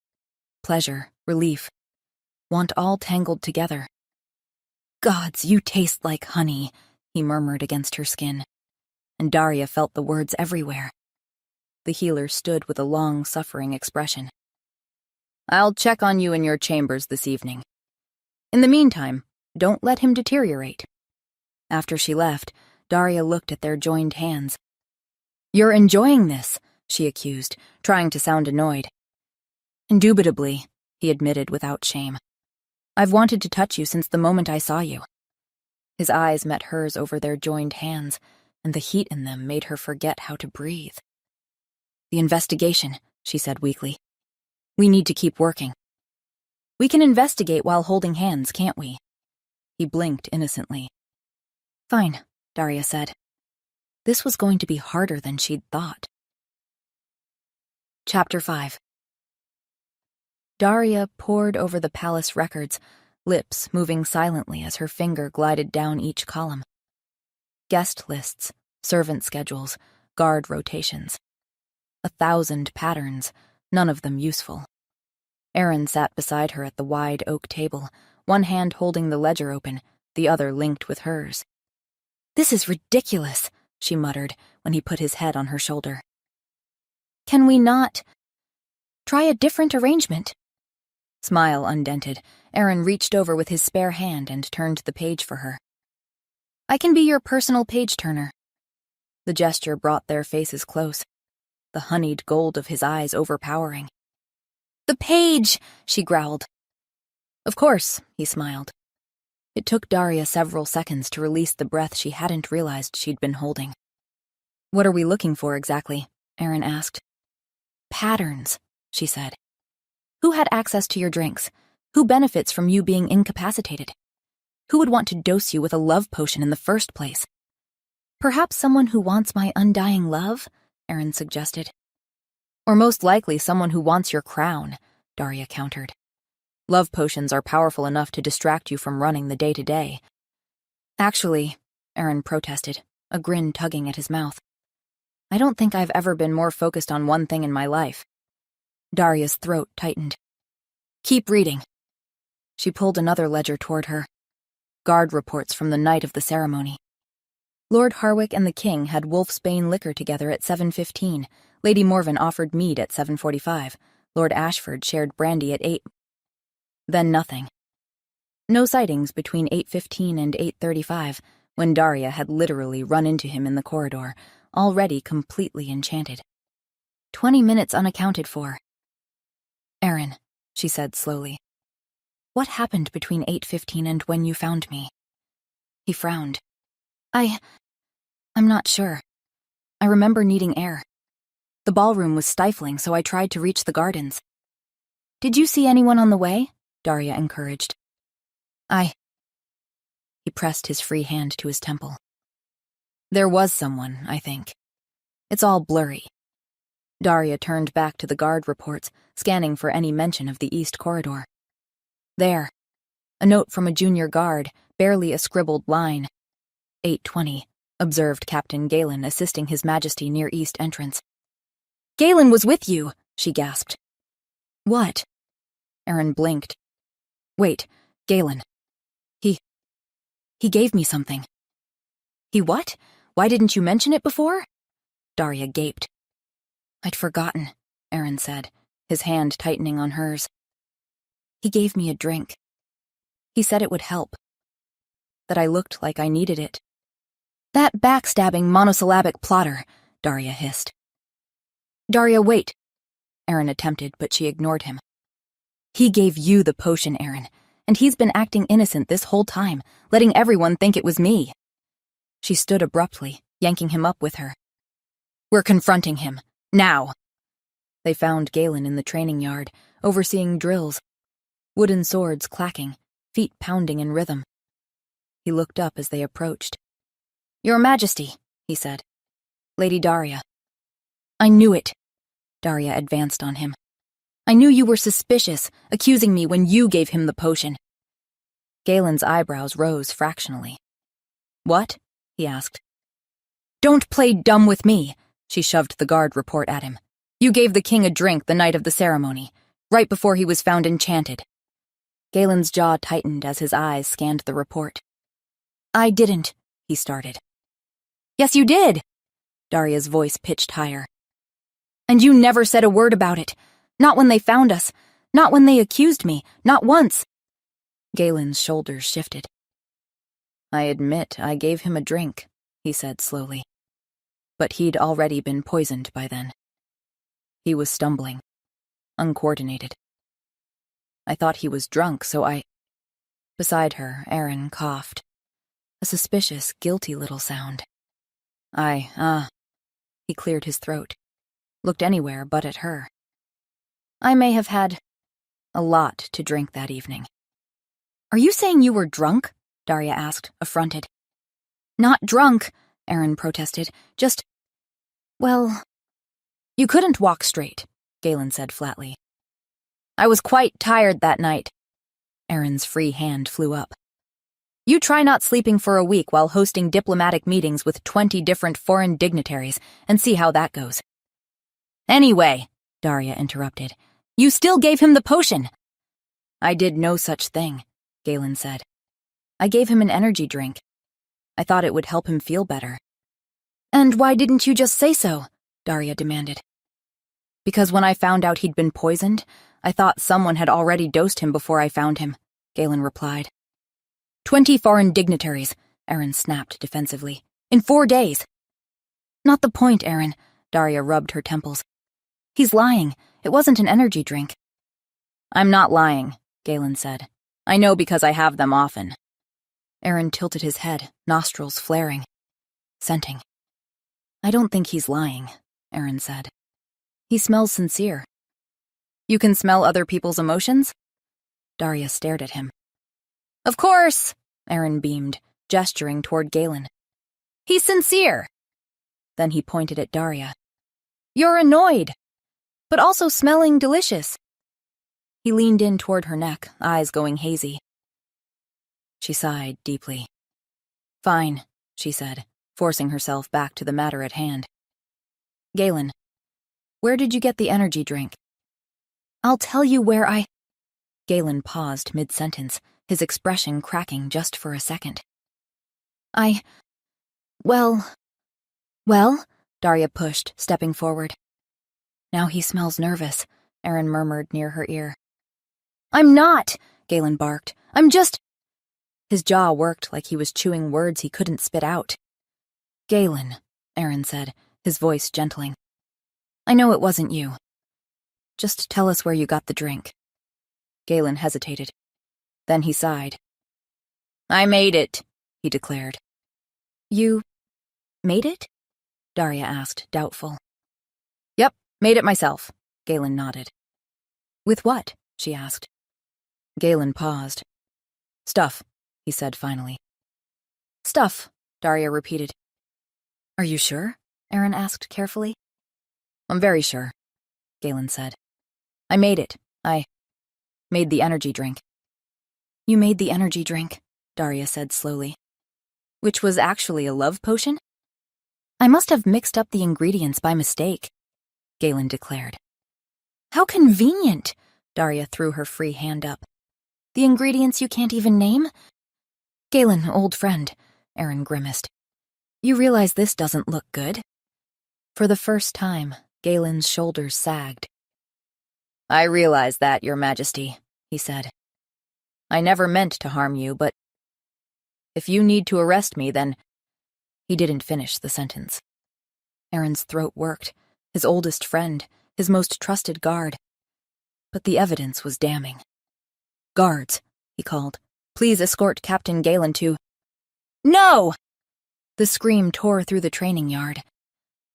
Pleasure, relief, want all tangled together. Gods, you taste like honey, he murmured against her skin, and Daria felt the words everywhere. The healer stood with a long, suffering expression. I'll check on you in your chambers this evening. In the meantime, don't let him deteriorate. After she left, Daria looked at their joined hands. You're enjoying this, she accused, trying to sound annoyed. Indubitably, he admitted without shame. I've wanted to touch you since the moment I saw you. His eyes met hers over their joined hands, and the heat in them made her forget how to breathe. The investigation, she said weakly. We need to keep working. We can investigate while holding hands, can't we? He blinked innocently. Fine, Daria said. This was going to be harder than she'd thought. Chapter 5. Daria pored over the palace records, lips moving silently as her finger glided down each column. Guest lists, servant schedules, guard rotations. 1,000 patterns, none of them useful. Aaron sat beside her at the wide oak table, one hand holding the ledger open, the other linked with hers. This is ridiculous, she muttered when he put his head on her shoulder. Can we not try a different arrangement? Smile undented, Aaron reached over with his spare hand and turned the page for her. I can be your personal page-turner. The gesture brought their faces close, the honeyed gold of his eyes overpowering. The page, she growled. Of course, he smiled. It took Daria several seconds to release the breath she hadn't realized she'd been holding. What are we looking for exactly? Aaron asked. Patterns, she said. Who had access to your drinks? Who benefits from you being incapacitated? Who would want to dose you with a love potion in the first place? Perhaps someone who wants my undying love, Aaron suggested. Or most likely someone who wants your crown, Daria countered. Love potions are powerful enough to distract you from running the day-to-day. Actually, Aaron protested, a grin tugging at his mouth. I don't think I've ever been more focused on one thing in my life. Daria's throat tightened. Keep reading. She pulled another ledger toward her. Guard reports from the night of the ceremony. Lord Harwick and the king had Wolfsbane liquor together at 7:15. Lady Morven offered mead at 7:45. Lord Ashford shared brandy at 8. Then nothing. No sightings between 8:15 and 8:35, when Daria had literally run into him in the corridor, already completely enchanted. 20 minutes unaccounted for. Aaron, she said slowly. What happened between 8:15 and when you found me? He frowned. I'm not sure. I remember needing air. The ballroom was stifling, so I tried to reach the gardens. Did you see anyone on the way? Daria encouraged. He pressed his free hand to his temple. There was someone, I think. It's all blurry. Daria turned back to the guard reports, scanning for any mention of the east corridor. There. A note from a junior guard, barely a scribbled line. 8:20, observed Captain Galen assisting His Majesty near east entrance. Galen was with you, she gasped. What? Aaron blinked. Wait, Galen. He gave me something. He what? Why didn't you mention it before? Daria gaped. I'd forgotten, Aaron said, his hand tightening on hers. He gave me a drink. He said it would help. That I looked like I needed it. That backstabbing monosyllabic plotter, Daria hissed. Daria, wait. Aaron attempted, but she ignored him. He gave you the potion, Aaron, and he's been acting innocent this whole time, letting everyone think it was me. She stood abruptly, yanking him up with her. We're confronting him. Now. They found Galen in the training yard, overseeing drills. Wooden swords clacking, feet pounding in rhythm. He looked up as they approached. Your Majesty, he said. Lady Daria. I knew it. Daria advanced on him. I knew you were suspicious, accusing me when you gave him the potion. Galen's eyebrows rose fractionally. What? He asked. Don't play dumb with me, she shoved the guard report at him. You gave the king a drink the night of the ceremony, right before he was found enchanted. Galen's jaw tightened as his eyes scanned the report. I didn't, he started. Yes, you did, Daria's voice pitched higher. And you never said a word about it. Not when they found us. Not when they accused me. Not once. Galen's shoulders shifted. I admit I gave him a drink, he said slowly. But he'd already been poisoned by then. He was stumbling, uncoordinated. I thought he was drunk, so I... Beside her, Aaron coughed. A suspicious, guilty little sound. He cleared his throat. Looked anywhere but at her. I may have had a lot to drink that evening. Are you saying you were drunk? Daria asked, affronted. Not drunk, Aaron protested. Just, well... You couldn't walk straight, Galen said flatly. I was quite tired that night. Aaron's free hand flew up. You try not sleeping for a week while hosting diplomatic meetings with 20 different foreign dignitaries and see how that goes. Anyway, Daria interrupted, you still gave him the potion. I did no such thing, Galen said. I gave him an energy drink. I thought it would help him feel better. And why didn't you just say so? Daria demanded. Because when I found out he'd been poisoned, I thought someone had already dosed him before I found him, Galen replied. 20 foreign dignitaries, Aaron snapped defensively. In 4 days. Not the point, Aaron, Daria rubbed her temples. He's lying. It wasn't an energy drink. I'm not lying, Galen said. I know because I have them often. Aaron tilted his head, nostrils flaring. Scenting. I don't think he's lying, Aaron said. He smells sincere. You can smell other people's emotions? Daria stared at him. Of course, Aaron beamed, gesturing toward Galen. He's sincere. Then he pointed at Daria. You're annoyed, but also smelling delicious. He leaned in toward her neck, eyes going hazy. She sighed deeply. Fine, she said, forcing herself back to the matter at hand. Galen, where did you get the energy drink? I'll tell you where I... Galen paused mid-sentence, his expression cracking just for a second. Well, Daria pushed, stepping forward. Now he smells nervous, Aaron murmured near her ear. I'm not, Galen barked. I'm just... His jaw worked like he was chewing words he couldn't spit out. Galen, Aaron said, his voice gentling. I know it wasn't you. Just tell us where you got the drink. Galen hesitated. Then he sighed. I made it, he declared. You made it? Daria asked, doubtful. Yep, made it myself, Galen nodded. With what? She asked. Galen paused. Stuff, he said finally. Stuff, Daria repeated. Are you sure? Aaron asked carefully. I'm very sure, Galen said. I made it. I made the energy drink. You made the energy drink, Daria said slowly. Which was actually a love potion? I must have mixed up the ingredients by mistake, Galen declared. How convenient, Daria threw her free hand up. The ingredients you can't even name? Galen, old friend, Aaron grimaced. You realize this doesn't look good? For the first time, Galen's shoulders sagged. I realize that, Your Majesty, he said. I never meant to harm you, but if you need to arrest me, then... He didn't finish the sentence. Aaron's throat worked, his oldest friend, his most trusted guard. But the evidence was damning. Guards, he called. Please escort Captain Galen to... No! The scream tore through the training yard.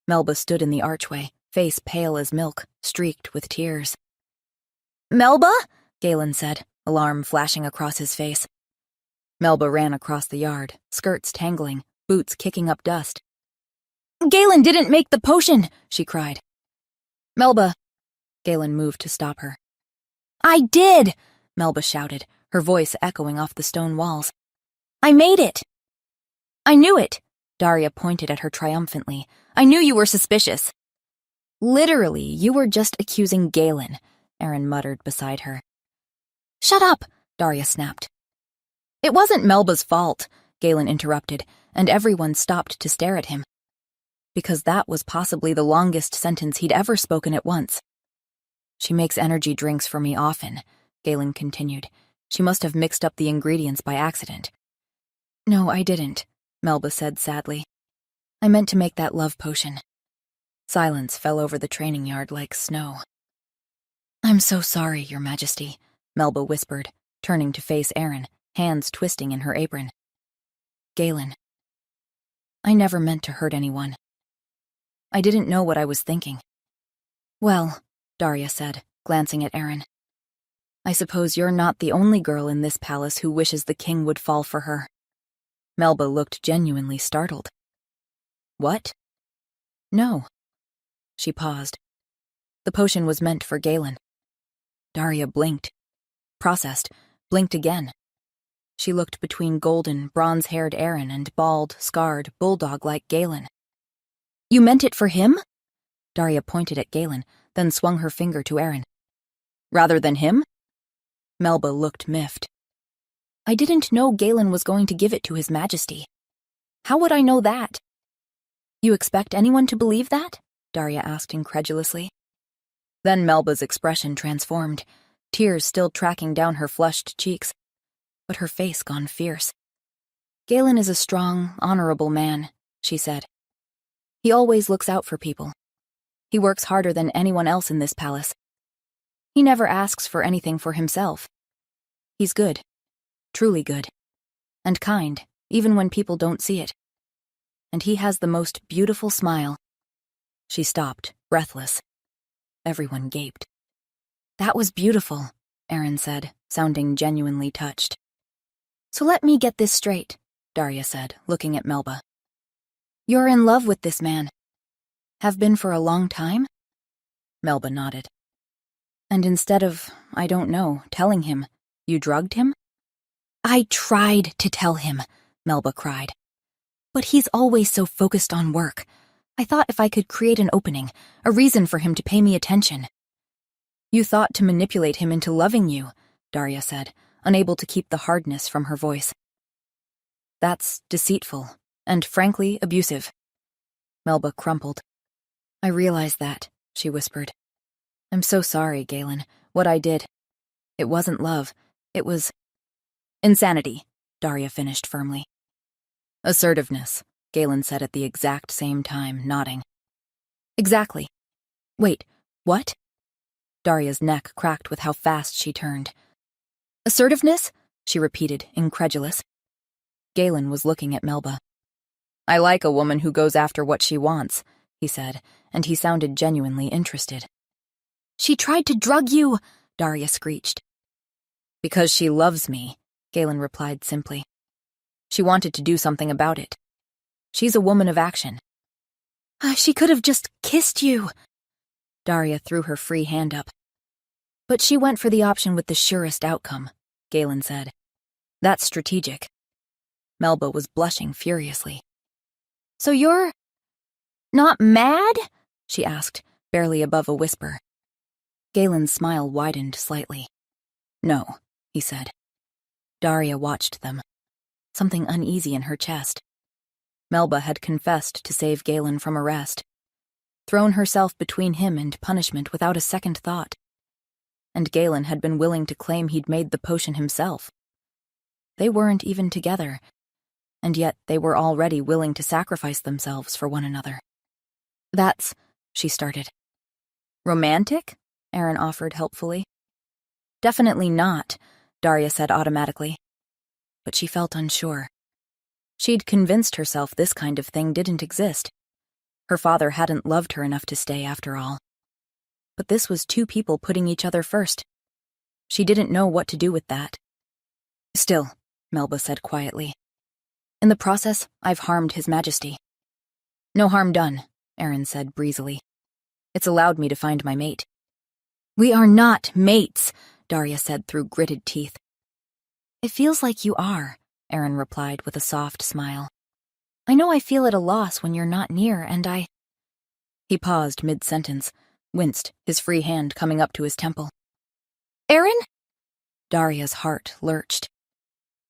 Melba stood in the archway, face pale as milk, streaked with tears. Melba? Galen said, alarm flashing across his face. Melba ran across the yard, skirts tangling, boots kicking up dust. Galen didn't make the potion, she cried. Melba. Galen moved to stop her. I did, Melba shouted, her voice echoing off the stone walls. I made it. I knew it, Daria pointed at her triumphantly. I knew you were suspicious. Literally, you were just accusing Galen, Aaron muttered beside her. Shut up, Daria snapped. It wasn't Melba's fault, Galen interrupted, and everyone stopped to stare at him. Because that was possibly the longest sentence he'd ever spoken at once. She makes energy drinks for me often, Galen continued. She must have mixed up the ingredients by accident. No, I didn't, Melba said sadly. I meant to make that love potion. Silence fell over the training yard like snow. I'm so sorry, Your Majesty, Melba whispered, turning to face Aaron, hands twisting in her apron. Galen. I never meant to hurt anyone. I didn't know what I was thinking. Well, Daria said, glancing at Aaron. I suppose you're not the only girl in this palace who wishes the king would fall for her. Melba looked genuinely startled. What? No. She paused. The potion was meant for Galen. Daria blinked. Processed, blinked again. She looked between golden, bronze-haired Aaron and bald, scarred, bulldog-like Galen. You meant it for him? Daria pointed at Galen, then swung her finger to Aaron. Rather than him? Melba looked miffed. I didn't know Galen was going to give it to His Majesty. How would I know that? You expect anyone to believe that? Daria asked incredulously. Then Melba's expression transformed, tears still tracking down her flushed cheeks, but her face gone fierce. "Galen is a strong, honorable man," she said. "He always looks out for people. He works harder than anyone else in this palace. He never asks for anything for himself. He's good, truly good, and kind, even when people don't see it. And he has the most beautiful smile." She stopped, breathless. Everyone gaped. "That was beautiful," Aaron said, sounding genuinely touched. "So let me get this straight," Daria said, looking at Melba. "You're in love with this man. Have been for a long time?" Melba nodded. "And instead of, I don't know, telling him, you drugged him?" "I tried to tell him," Melba cried. "But he's always so focused on work. I thought if I could create an opening, a reason for him to pay me attention." "You thought to manipulate him into loving you," Daria said, unable to keep the hardness from her voice. "That's deceitful, and frankly abusive." Melba crumpled. "I realize that," she whispered. "I'm so sorry, Galen. What I did. It wasn't love. It was insanity," Daria finished firmly. "Assertiveness," Galen said at the exact same time, nodding. "Exactly. Wait, what?" Daria's neck cracked with how fast she turned. "Assertiveness?" she repeated, incredulous. Galen was looking at Melba. "I like a woman who goes after what she wants," he said, and he sounded genuinely interested. "She tried to drug you," Daria screeched. "Because she loves me," Galen replied simply. "She wanted to do something about it. She's a woman of action." "She could have just kissed you." Daria threw her free hand up. "But she went for the option with the surest outcome," Galen said. "That's strategic." Melba was blushing furiously. "So you're not mad?" she asked, barely above a whisper. Galen's smile widened slightly. "No," he said. Daria watched them, something uneasy in her chest. Melba had confessed to save Galen from arrest, thrown herself between him and punishment without a second thought. And Galen had been willing to claim he'd made the potion himself. They weren't even together, and yet they were already willing to sacrifice themselves for one another. "That's," she started. "Romantic?" Aaron offered helpfully. "Definitely not," Daria said automatically. But she felt unsure. She'd convinced herself this kind of thing didn't exist. Her father hadn't loved her enough to stay after all. But this was two people putting each other first. She didn't know what to do with that. "Still," Melba said quietly. "In the process, I've harmed His Majesty." "No harm done," Aaron said breezily. "It's allowed me to find my mate." "We are not mates," Daria said through gritted teeth. "It feels like you are," Aaron replied with a soft smile. "I know I feel at a loss when you're not near, and I—" He paused mid-sentence, winced, his free hand coming up to his temple. "Aaron?" Daria's heart lurched.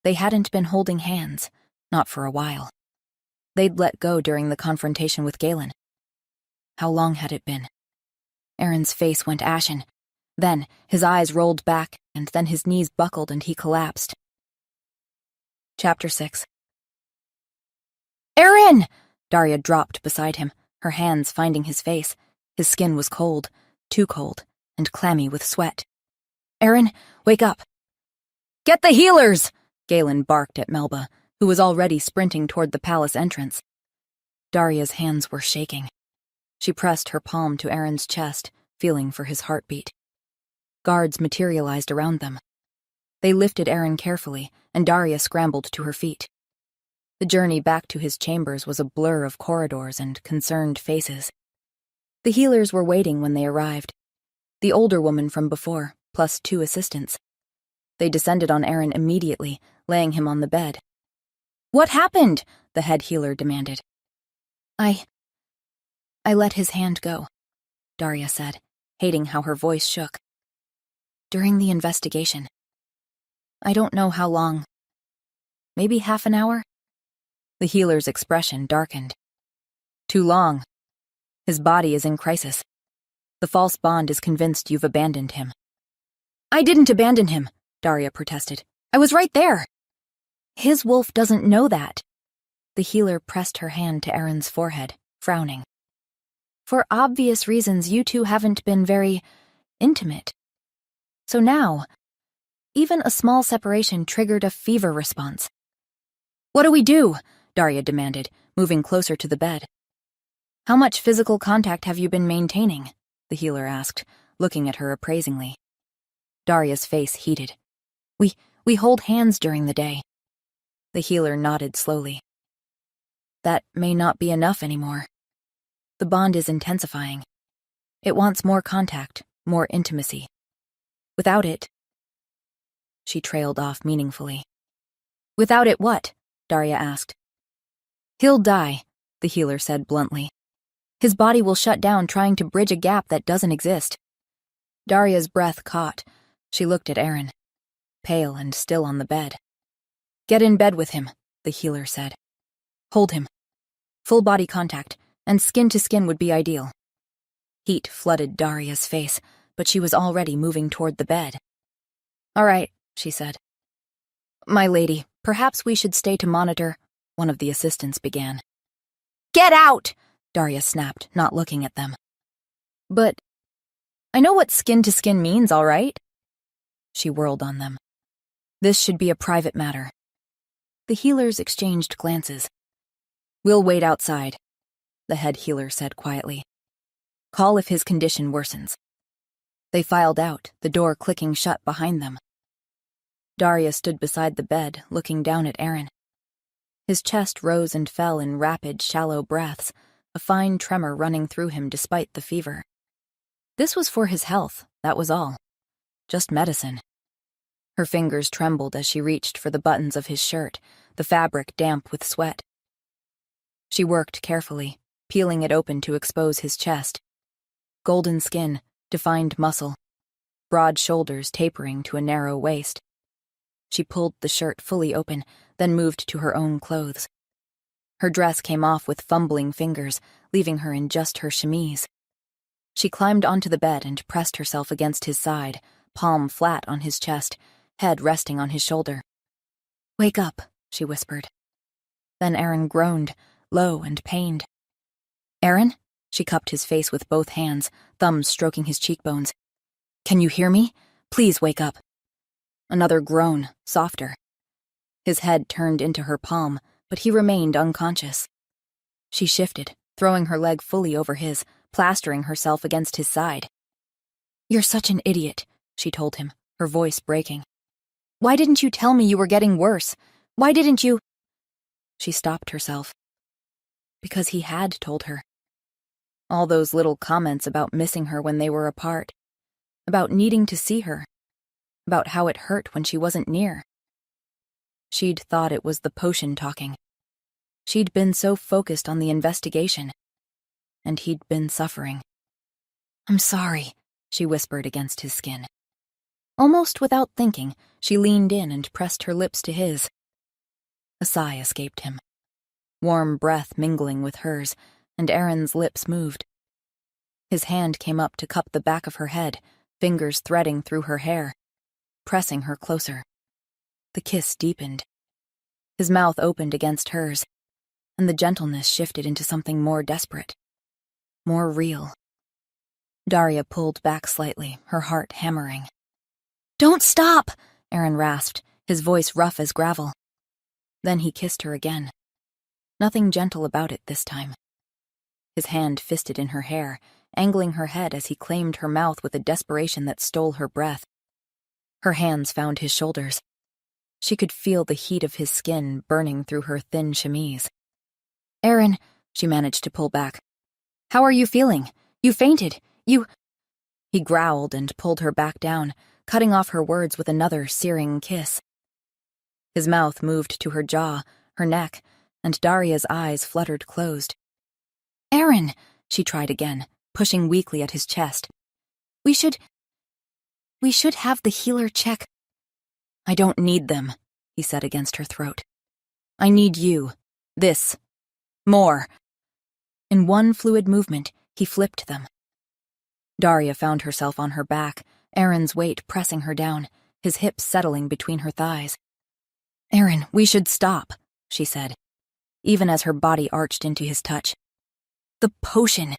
They hadn't been holding hands, not for a while. They'd let go during the confrontation with Galen. How long had it been? Aaron's face went ashen. Then his eyes rolled back, and then his knees buckled and he collapsed. Chapter 6. "Aaron!" Daria dropped beside him, her hands finding his face. His skin was cold, too cold, and clammy with sweat. "Aaron, wake up!" "Get the healers!" Galen barked at Melba, who was already sprinting toward the palace entrance. Daria's hands were shaking. She pressed her palm to Aaron's chest, feeling for his heartbeat. Guards materialized around them. They lifted Aaron carefully, and Daria scrambled to her feet. The journey back to his chambers was a blur of corridors and concerned faces. The healers were waiting when they arrived. The older woman from before, plus 2 assistants. They descended on Aaron immediately, laying him on the bed. "What happened?" the head healer demanded. I let his hand go," Daria said, hating how her voice shook. "During the investigation. I don't know how long. Maybe half an hour?" The healer's expression darkened. "Too long. His body is in crisis. The false bond is convinced you've abandoned him. I didn't abandon him, Daria protested. I was right there. His wolf doesn't know that. The healer pressed her hand to Erin's forehead, frowning. For obvious reasons, you two haven't been very intimate. So now, even a small separation triggered a fever response. What do we do? Daria demanded, moving closer to the bed. How much physical contact have you been maintaining? The healer asked, looking at her appraisingly. Daria's face heated. We hold hands during the day. The healer nodded slowly. That may not be enough anymore. The bond is intensifying. It wants more contact, more intimacy. Without it... She trailed off meaningfully. Without it what? Daria asked. He'll die, the healer said bluntly. His body will shut down trying to bridge a gap that doesn't exist. Daria's breath caught. She looked at Erin, pale and still on the bed. Get in bed with him, the healer said. Hold him. Full body contact, and skin to skin would be ideal. Heat flooded Daria's face, but she was already moving toward the bed. All right, she said. My lady, perhaps we should stay to monitor, one of the assistants began. Get out! Daria snapped, not looking at them. But I know what skin to skin means, all right? She whirled on them. This should be a private matter. The healers exchanged glances. We'll wait outside, the head healer said quietly. Call if his condition worsens. They filed out, the door clicking shut behind them. Daria stood beside the bed, looking down at Erin. His chest rose and fell in rapid, shallow breaths, a fine tremor running through him despite the fever. This was for his health, that was all. Just medicine. Her fingers trembled as she reached for the buttons of his shirt, the fabric damp with sweat. She worked carefully, peeling it open to expose his chest. Golden skin, defined muscle, broad shoulders tapering to a narrow waist. She pulled the shirt fully open, then moved to her own clothes. Her dress came off with fumbling fingers, leaving her in just her chemise. She climbed onto the bed and pressed herself against his side, palm flat on his chest, head resting on his shoulder. Wake up, she whispered. Then Erin groaned, low and pained. Erin? She cupped his face with both hands, thumbs stroking his cheekbones. Can you hear me? Please wake up. Another groan, softer. His head turned into her palm, but he remained unconscious. She shifted, throwing her leg fully over his, plastering herself against his side. You're such an idiot, she told him, her voice breaking. Why didn't you tell me you were getting worse? Why didn't you? She stopped herself. Because he had told her. All those little comments about missing her when they were apart, about needing to see her, about how it hurt when she wasn't near. She'd thought it was the potion talking. She'd been so focused on the investigation, and he'd been suffering. I'm sorry, she whispered against his skin. Almost without thinking, she leaned in and pressed her lips to his. A sigh escaped him. Warm breath mingling with hers, and Erin's lips moved. His hand came up to cup the back of her head, fingers threading through her hair, pressing her closer. The kiss deepened. His mouth opened against hers, and the gentleness shifted into something more desperate, more real. Daria pulled back slightly, her heart hammering. Don't stop, Erin rasped, his voice rough as gravel. Then he kissed her again. Nothing gentle about it this time. His hand fisted in her hair, angling her head as he claimed her mouth with a desperation that stole her breath. Her hands found his shoulders. She could feel the heat of his skin burning through her thin chemise. Erin, she managed to pull back. How are you feeling? You fainted. He growled and pulled her back down, cutting off her words with another searing kiss. His mouth moved to her jaw, her neck, and Daria's eyes fluttered closed. Erin, she tried again, pushing weakly at his chest. We should have the healer check. I don't need them, he said against her throat. I need you. This. More. In one fluid movement, he flipped them. Daria found herself on her back, Aaron's weight pressing her down, his hips settling between her thighs. "Aaron, we should stop," she said, even as her body arched into his touch. "The potion.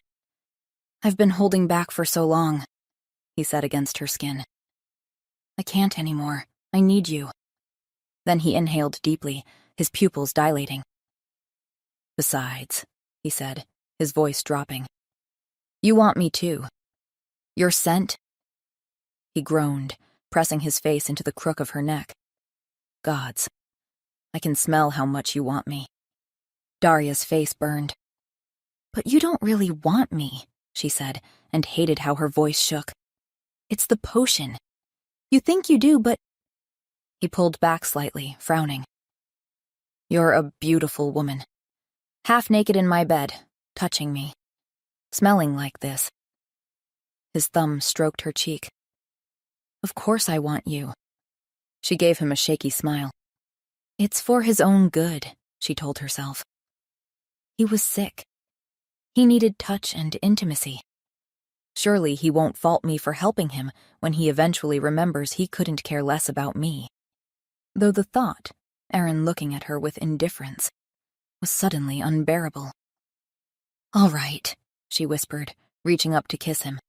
I've been holding back for so long," he said against her skin. "I can't anymore. I need you." Then he inhaled deeply, his pupils dilating. "Besides," he said, his voice dropping, "you want me too. Your scent?" He groaned, pressing his face into the crook of her neck. "Gods, I can smell how much you want me." Daria's face burned. "But you don't really want me," she said, and hated how her voice shook. "It's the potion. You think you do, but—" He pulled back slightly, frowning. "You're a beautiful woman. Half naked in my bed, touching me. Smelling like this." His thumb stroked her cheek. "Of course I want you." She gave him a shaky smile. "It's for his own good," she told herself. He was sick. He needed touch and intimacy. Surely he won't fault me for helping him when he eventually remembers he couldn't care less about me. Though the thought, Aaron looking at her with indifference, was suddenly unbearable. "All right," she whispered, reaching up to kiss him.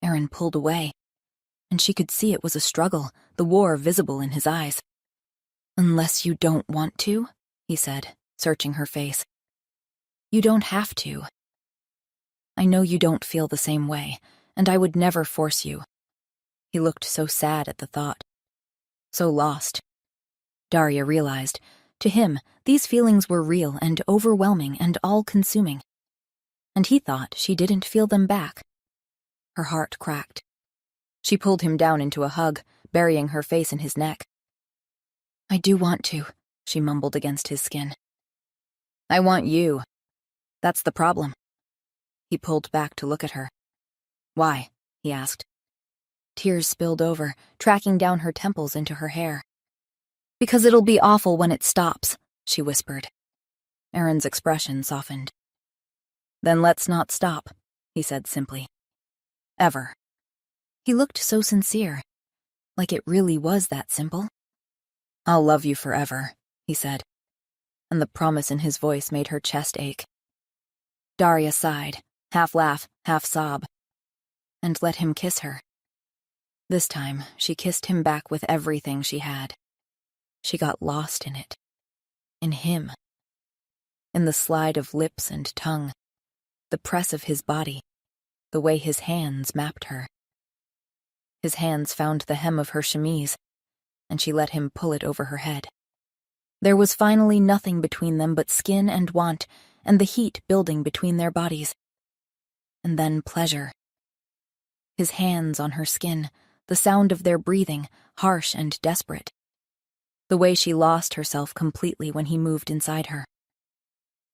Aaron pulled away, and she could see it was a struggle, the war visible in his eyes. "Unless you don't want to," he said, searching her face. "You don't have to. I know you don't feel the same way, and I would never force you." He looked so sad at the thought. So lost. Daria realized, to him, these feelings were real and overwhelming and all-consuming. And he thought she didn't feel them back. Her heart cracked. She pulled him down into a hug, burying her face in his neck. "I do want to," she mumbled against his skin. "I want you. That's the problem." He pulled back to look at her. "Why?" he asked. Tears spilled over, tracking down her temples into her hair. "Because it'll be awful when it stops," she whispered. Aaron's expression softened. "Then let's not stop," he said simply. "Ever." He looked so sincere, like it really was that simple. "I'll love you forever," he said, and the promise in his voice made her chest ache. Daria sighed, half laugh, half sob, and let him kiss her. This time, she kissed him back with everything she had. She got lost in it. In him. In the slide of lips and tongue, the press of his body, the way his hands mapped her. His hands found the hem of her chemise, and she let him pull it over her head. There was finally nothing between them but skin and want, and the heat building between their bodies. And then pleasure. His hands on her skin, the sound of their breathing, harsh and desperate. The way she lost herself completely when he moved inside her.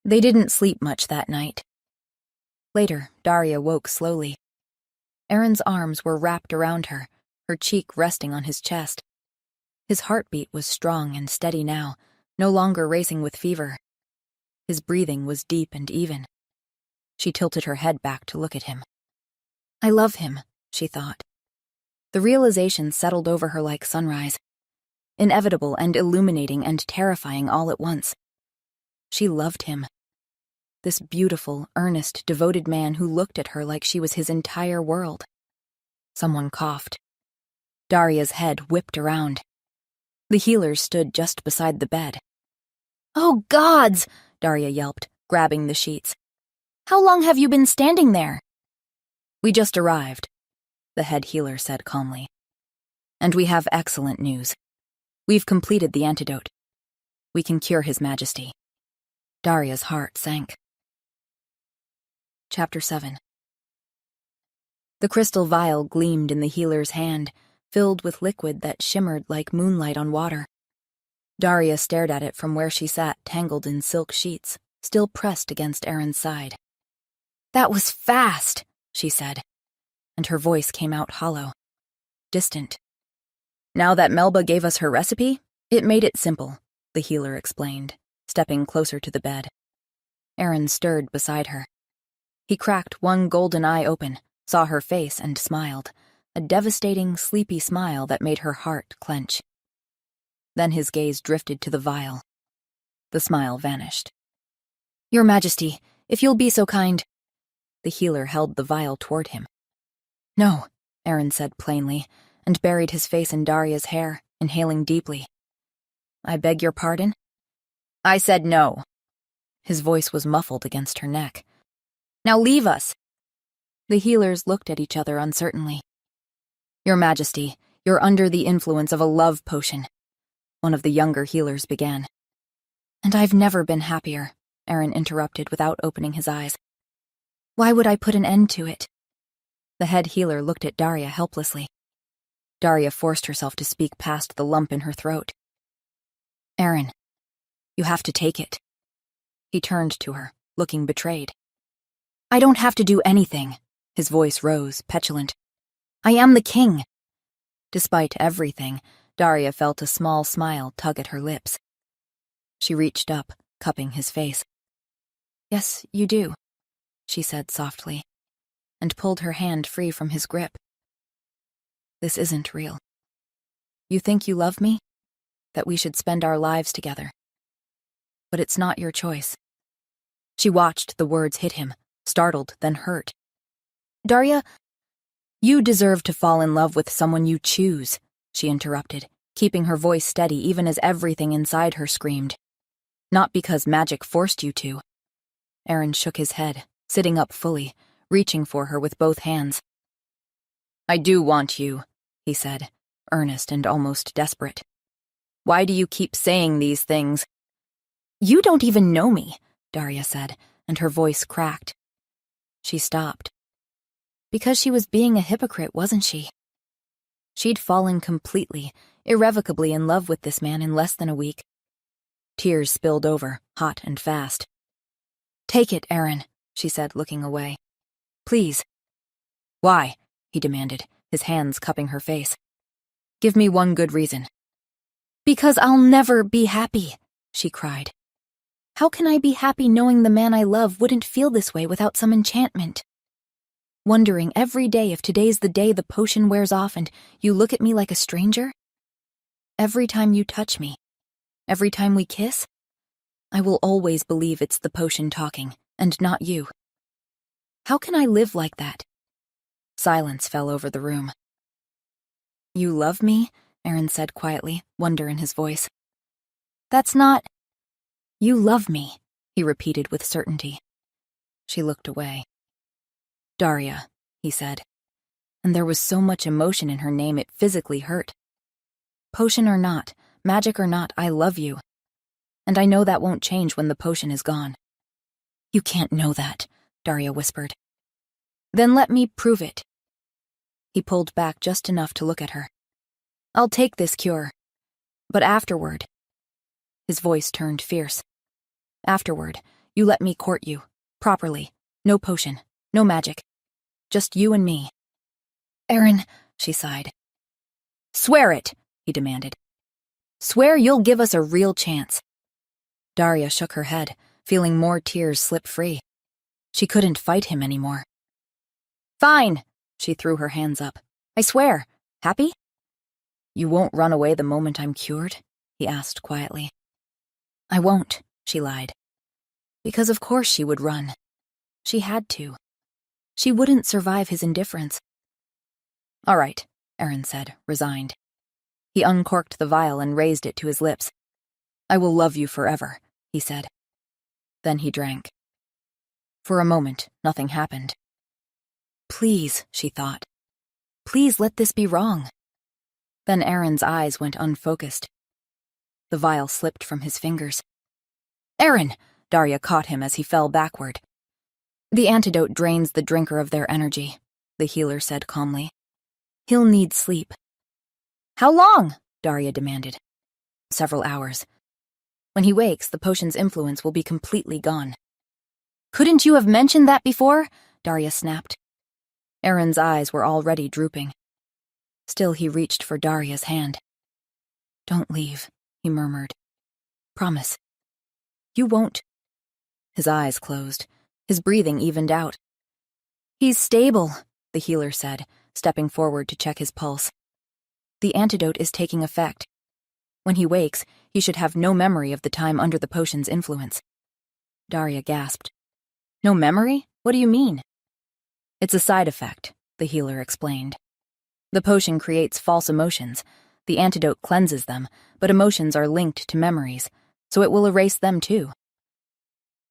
They didn't sleep much that night. Later, Daria woke slowly. Aaron's arms were wrapped around her, her cheek resting on his chest. His heartbeat was strong and steady now, no longer racing with fever. His breathing was deep and even. She tilted her head back to look at him. "I love him," she thought. The realization settled over her like sunrise. Inevitable and illuminating and terrifying all at once. She loved him. This beautiful, earnest, devoted man who looked at her like she was his entire world. Someone coughed. Daria's head whipped around. The healers stood just beside the bed. "Oh, gods!" Daria yelped, grabbing the sheets. "How long have you been standing there?" "We just arrived," the head healer said calmly. "And we have excellent news. We've completed the antidote. We can cure His Majesty." Daria's heart sank. Chapter 7. The crystal vial gleamed in the healer's hand, filled with liquid that shimmered like moonlight on water. Daria stared at it from where she sat tangled in silk sheets, still pressed against Aaron's side. "That was fast," she said, and her voice came out hollow, distant. "Now that Melba gave us her recipe, it made it simple," the healer explained, stepping closer to the bed. Aaron stirred beside her. He cracked one golden eye open, saw her face and smiled, a devastating, sleepy smile that made her heart clench. Then his gaze drifted to the vial. The smile vanished. "Your Majesty, if you'll be so kind." The healer held the vial toward him. "No," Aaron said plainly, and buried his face in Daria's hair, inhaling deeply. "I beg your pardon?" "I said no." His voice was muffled against her neck. "Now leave us." The healers looked at each other uncertainly. "Your Majesty, you're under the influence of a love potion," one of the younger healers began. "And I've never been happier," Aaron interrupted without opening his eyes. "Why would I put an end to it?" The head healer looked at Daria helplessly. Daria forced herself to speak past the lump in her throat. "Aaron, you have to take it." He turned to her, looking betrayed. "I don't have to do anything." His voice rose, petulant. "I am the king." Despite everything, Daria felt a small smile tug at her lips. She reached up, cupping his face. "Yes, you do," she said softly, and pulled her hand free from his grip. "This isn't real. You think you love me? That we should spend our lives together. But it's not your choice." She watched the words hit him, startled then hurt. "Daria, you deserve to fall in love with someone you choose," she interrupted, keeping her voice steady even as everything inside her screamed. "Not because magic forced you to." Aaron shook his head, sitting up fully, reaching for her with both hands. "I do want you," he said, earnest and almost desperate. "Why do you keep saying these things?" "You don't even know me," Daria said, and her voice cracked. She stopped. Because she was being a hypocrite, wasn't she? She'd fallen completely, irrevocably in love with this man in less than a week. Tears spilled over, hot and fast. "Take it, Aaron," she said, looking away. "Please." "Why?" he demanded, his hands cupping her face. "Give me one good reason." "Because I'll never be happy," she cried. "How can I be happy knowing the man I love wouldn't feel this way without some enchantment? Wondering every day if today's the day the potion wears off and you look at me like a stranger? Every time you touch me, every time we kiss, I will always believe it's the potion talking, and not you. How can I live like that?" Silence fell over the room. "You love me?" Aaron said quietly, wonder in his voice. "That's not—" "You love me," he repeated with certainty. She looked away. "Daria," he said, and there was so much emotion in her name it physically hurt. "Potion or not, magic or not, I love you. And I know that won't change when the potion is gone." "You can't know that," Daria whispered. "Then let me prove it." He pulled back just enough to look at her. "I'll take this cure. But afterward—" His voice turned fierce. "Afterward, you let me court you, properly. No potion, no magic. Just you and me." "Aaron," she sighed. "Swear it," he demanded. "Swear you'll give us a real chance." Daria shook her head, feeling more tears slip free. She couldn't fight him anymore. "Fine," she threw her hands up. "I swear. Happy?" "You won't run away the moment I'm cured?" he asked quietly. "I won't," she lied. Because of course she would run. She had to. She wouldn't survive his indifference. "All right," Aaron said, resigned. He uncorked the vial and raised it to his lips. "I will love you forever," he said. Then he drank. For a moment, nothing happened. Please, she thought. Please let this be wrong. Then Aaron's eyes went unfocused. The vial slipped from his fingers. "Aaron!" Daria caught him as he fell backward. "The antidote drains the drinker of their energy," the healer said calmly. "He'll need sleep." "How long?" Daria demanded. "Several hours. When he wakes, the potion's influence will be completely gone." "Couldn't you have mentioned that before?" Daria snapped. Aaron's eyes were already drooping. Still he reached for Daria's hand. "Don't leave," he murmured. "Promise. You won't." His eyes closed. His breathing evened out. "He's stable," the healer said, stepping forward to check his pulse. The antidote is taking effect. When he wakes, he should have no memory of the time under the potion's influence. Daria gasped. No memory? What do you mean? It's a side effect, the healer explained. The potion creates false emotions. The antidote cleanses them, but emotions are linked to memories, so it will erase them too.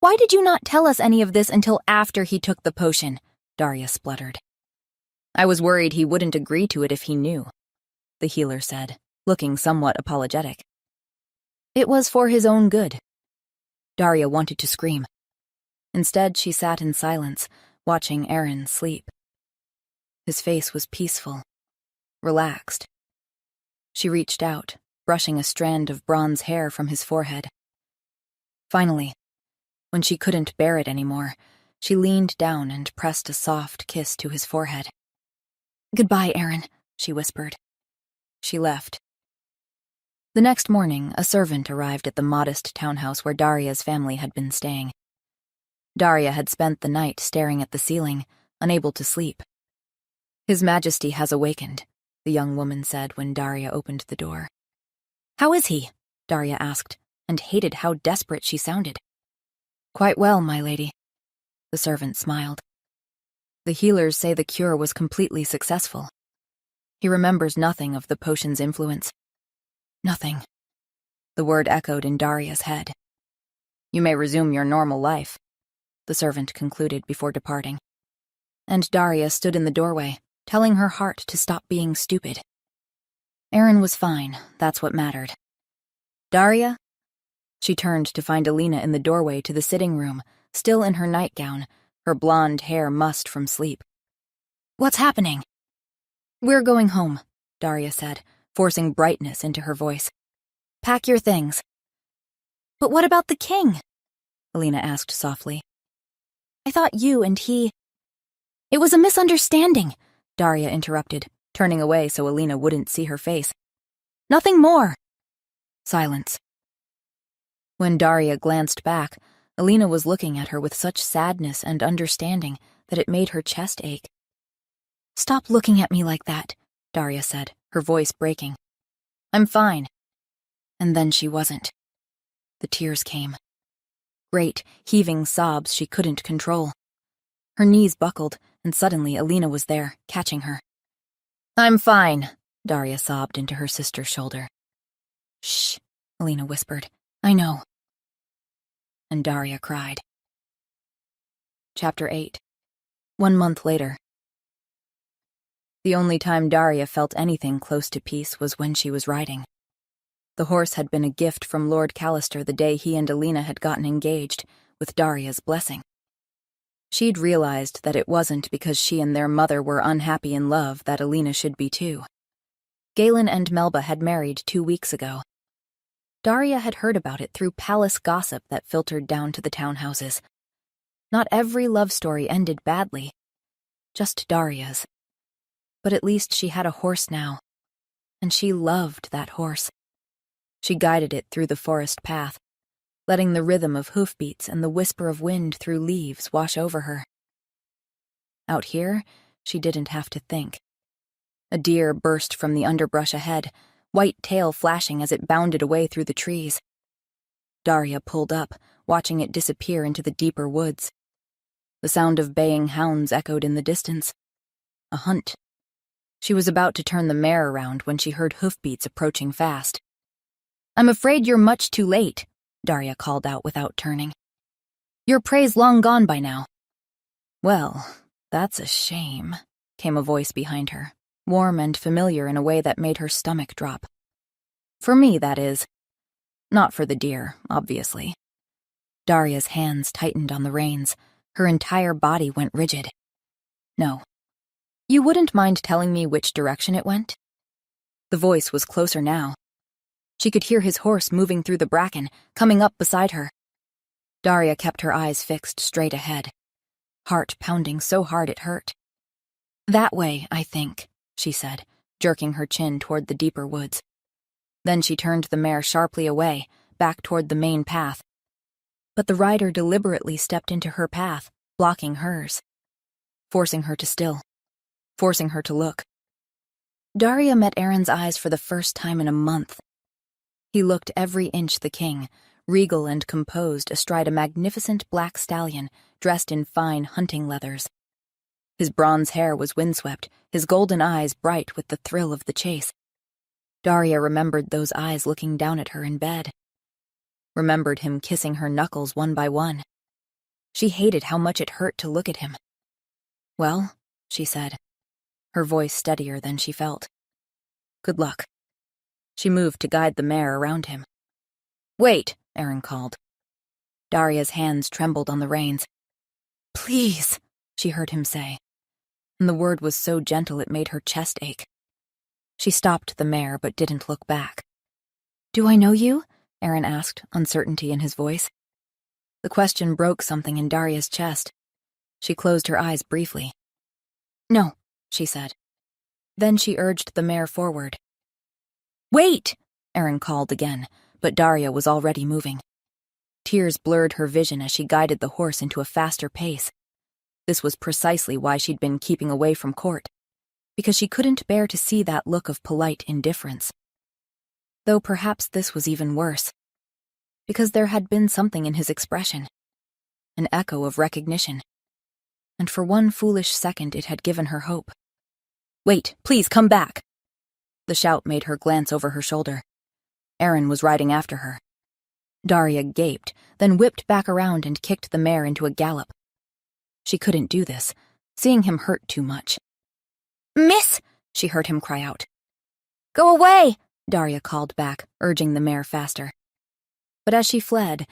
Why did you not tell us any of this until after he took the potion? Daria spluttered. I was worried he wouldn't agree to it if he knew, the healer said, looking somewhat apologetic. It was for his own good. Daria wanted to scream. Instead, she sat in silence, watching Aaron sleep. His face was peaceful, relaxed. She reached out, brushing a strand of bronze hair from his forehead. Finally, when she couldn't bear it anymore, she leaned down and pressed a soft kiss to his forehead. Goodbye, Aaron, she whispered. She left. The next morning, a servant arrived at the modest townhouse where Daria's family had been staying. Daria had spent the night staring at the ceiling, unable to sleep. His Majesty has awakened, the young woman said when Daria opened the door. How is he? Daria asked, and hated how desperate she sounded. Quite well, my lady. The servant smiled. The healers say the cure was completely successful. He remembers nothing of the potion's influence. Nothing. The word echoed in Daria's head. You may resume your normal life, the servant concluded before departing. And Daria stood in the doorway, telling her heart to stop being stupid. Aaron was fine, that's what mattered. Daria? She turned to find Alina in the doorway to the sitting room, still in her nightgown, her blonde hair mussed from sleep. What's happening? We're going home, Daria said, forcing brightness into her voice. Pack your things. But what about the king? Alina asked softly. I thought you and he... It was a misunderstanding, Daria interrupted, turning away so Alina wouldn't see her face. Nothing more. Silence. When Daria glanced back, Alina was looking at her with such sadness and understanding that it made her chest ache. Stop looking at me like that, Daria said, her voice breaking. I'm fine. And then she wasn't. The tears came. Great, heaving sobs she couldn't control. Her knees buckled, and suddenly Alina was there, catching her. I'm fine, Daria sobbed into her sister's shoulder. Shh, Alina whispered. I know. And Daria cried. Chapter 8. 1 month later. The only time Daria felt anything close to peace was when she was riding. The horse had been a gift from Lord Callister the day he and Alina had gotten engaged, with Daria's blessing. She'd realized that it wasn't because she and their mother were unhappy in love that Alina should be too. Galen and Melba had married 2 weeks ago. Daria had heard about it through palace gossip that filtered down to the townhouses. Not every love story ended badly, just Daria's. But at least she had a horse now, and she loved that horse. She guided it through the forest path, letting the rhythm of hoofbeats and the whisper of wind through leaves wash over her. Out here, she didn't have to think. A deer burst from the underbrush ahead, white tail flashing as it bounded away through the trees. Daria pulled up, watching it disappear into the deeper woods. The sound of baying hounds echoed in the distance. A hunt. She was about to turn the mare around when she heard hoofbeats approaching fast. I'm afraid you're much too late, Daria called out without turning. Your prey's long gone by now. Well, that's a shame, came a voice behind her, warm and familiar in a way that made her stomach drop. For me, that is. Not for the deer, obviously. Daria's hands tightened on the reins. Her entire body went rigid. No. You wouldn't mind telling me which direction it went? The voice was closer now. She could hear his horse moving through the bracken, coming up beside her. Daria kept her eyes fixed straight ahead, heart pounding so hard it hurt. That way, I think, she said, jerking her chin toward the deeper woods. Then she turned the mare sharply away, back toward the main path. But the rider deliberately stepped into her path, blocking hers, forcing her to still. forcing her to look. Daria met Aaron's eyes for the first time in a month. He looked every inch the king, regal and composed astride a magnificent black stallion dressed in fine hunting leathers. His bronze hair was windswept, his golden eyes bright with the thrill of the chase. Daria remembered those eyes looking down at her in bed. Remembered him kissing her knuckles one by one. She hated how much it hurt to look at him. "Well," she said, her voice steadier than she felt. "Good luck." She moved to guide the mare around him. "Wait," Aaron called. Daria's hands trembled on the reins. "Please," she heard him say, and the word was so gentle it made her chest ache. She stopped the mare but didn't look back. "Do I know you?" Aaron asked, uncertainty in his voice. The question broke something in Daria's chest. She closed her eyes briefly. "No," she said. Then she urged the mare forward. "Wait!" Aaron called again, but Daria was already moving. Tears blurred her vision as she guided the horse into a faster pace. This was precisely why she'd been keeping away from court, because she couldn't bear to see that look of polite indifference. Though perhaps this was even worse, because there had been something in his expression, an echo of recognition, and for one foolish second it had given her hope. "Wait, please come back!" The shout made her glance over her shoulder. Aaron was riding after her. Daria gaped, then whipped back around and kicked the mare into a gallop. She couldn't do this, seeing him hurt too much. "Miss!" she heard him cry out. "Go away!" Daria called back, urging the mare faster. But as she fled,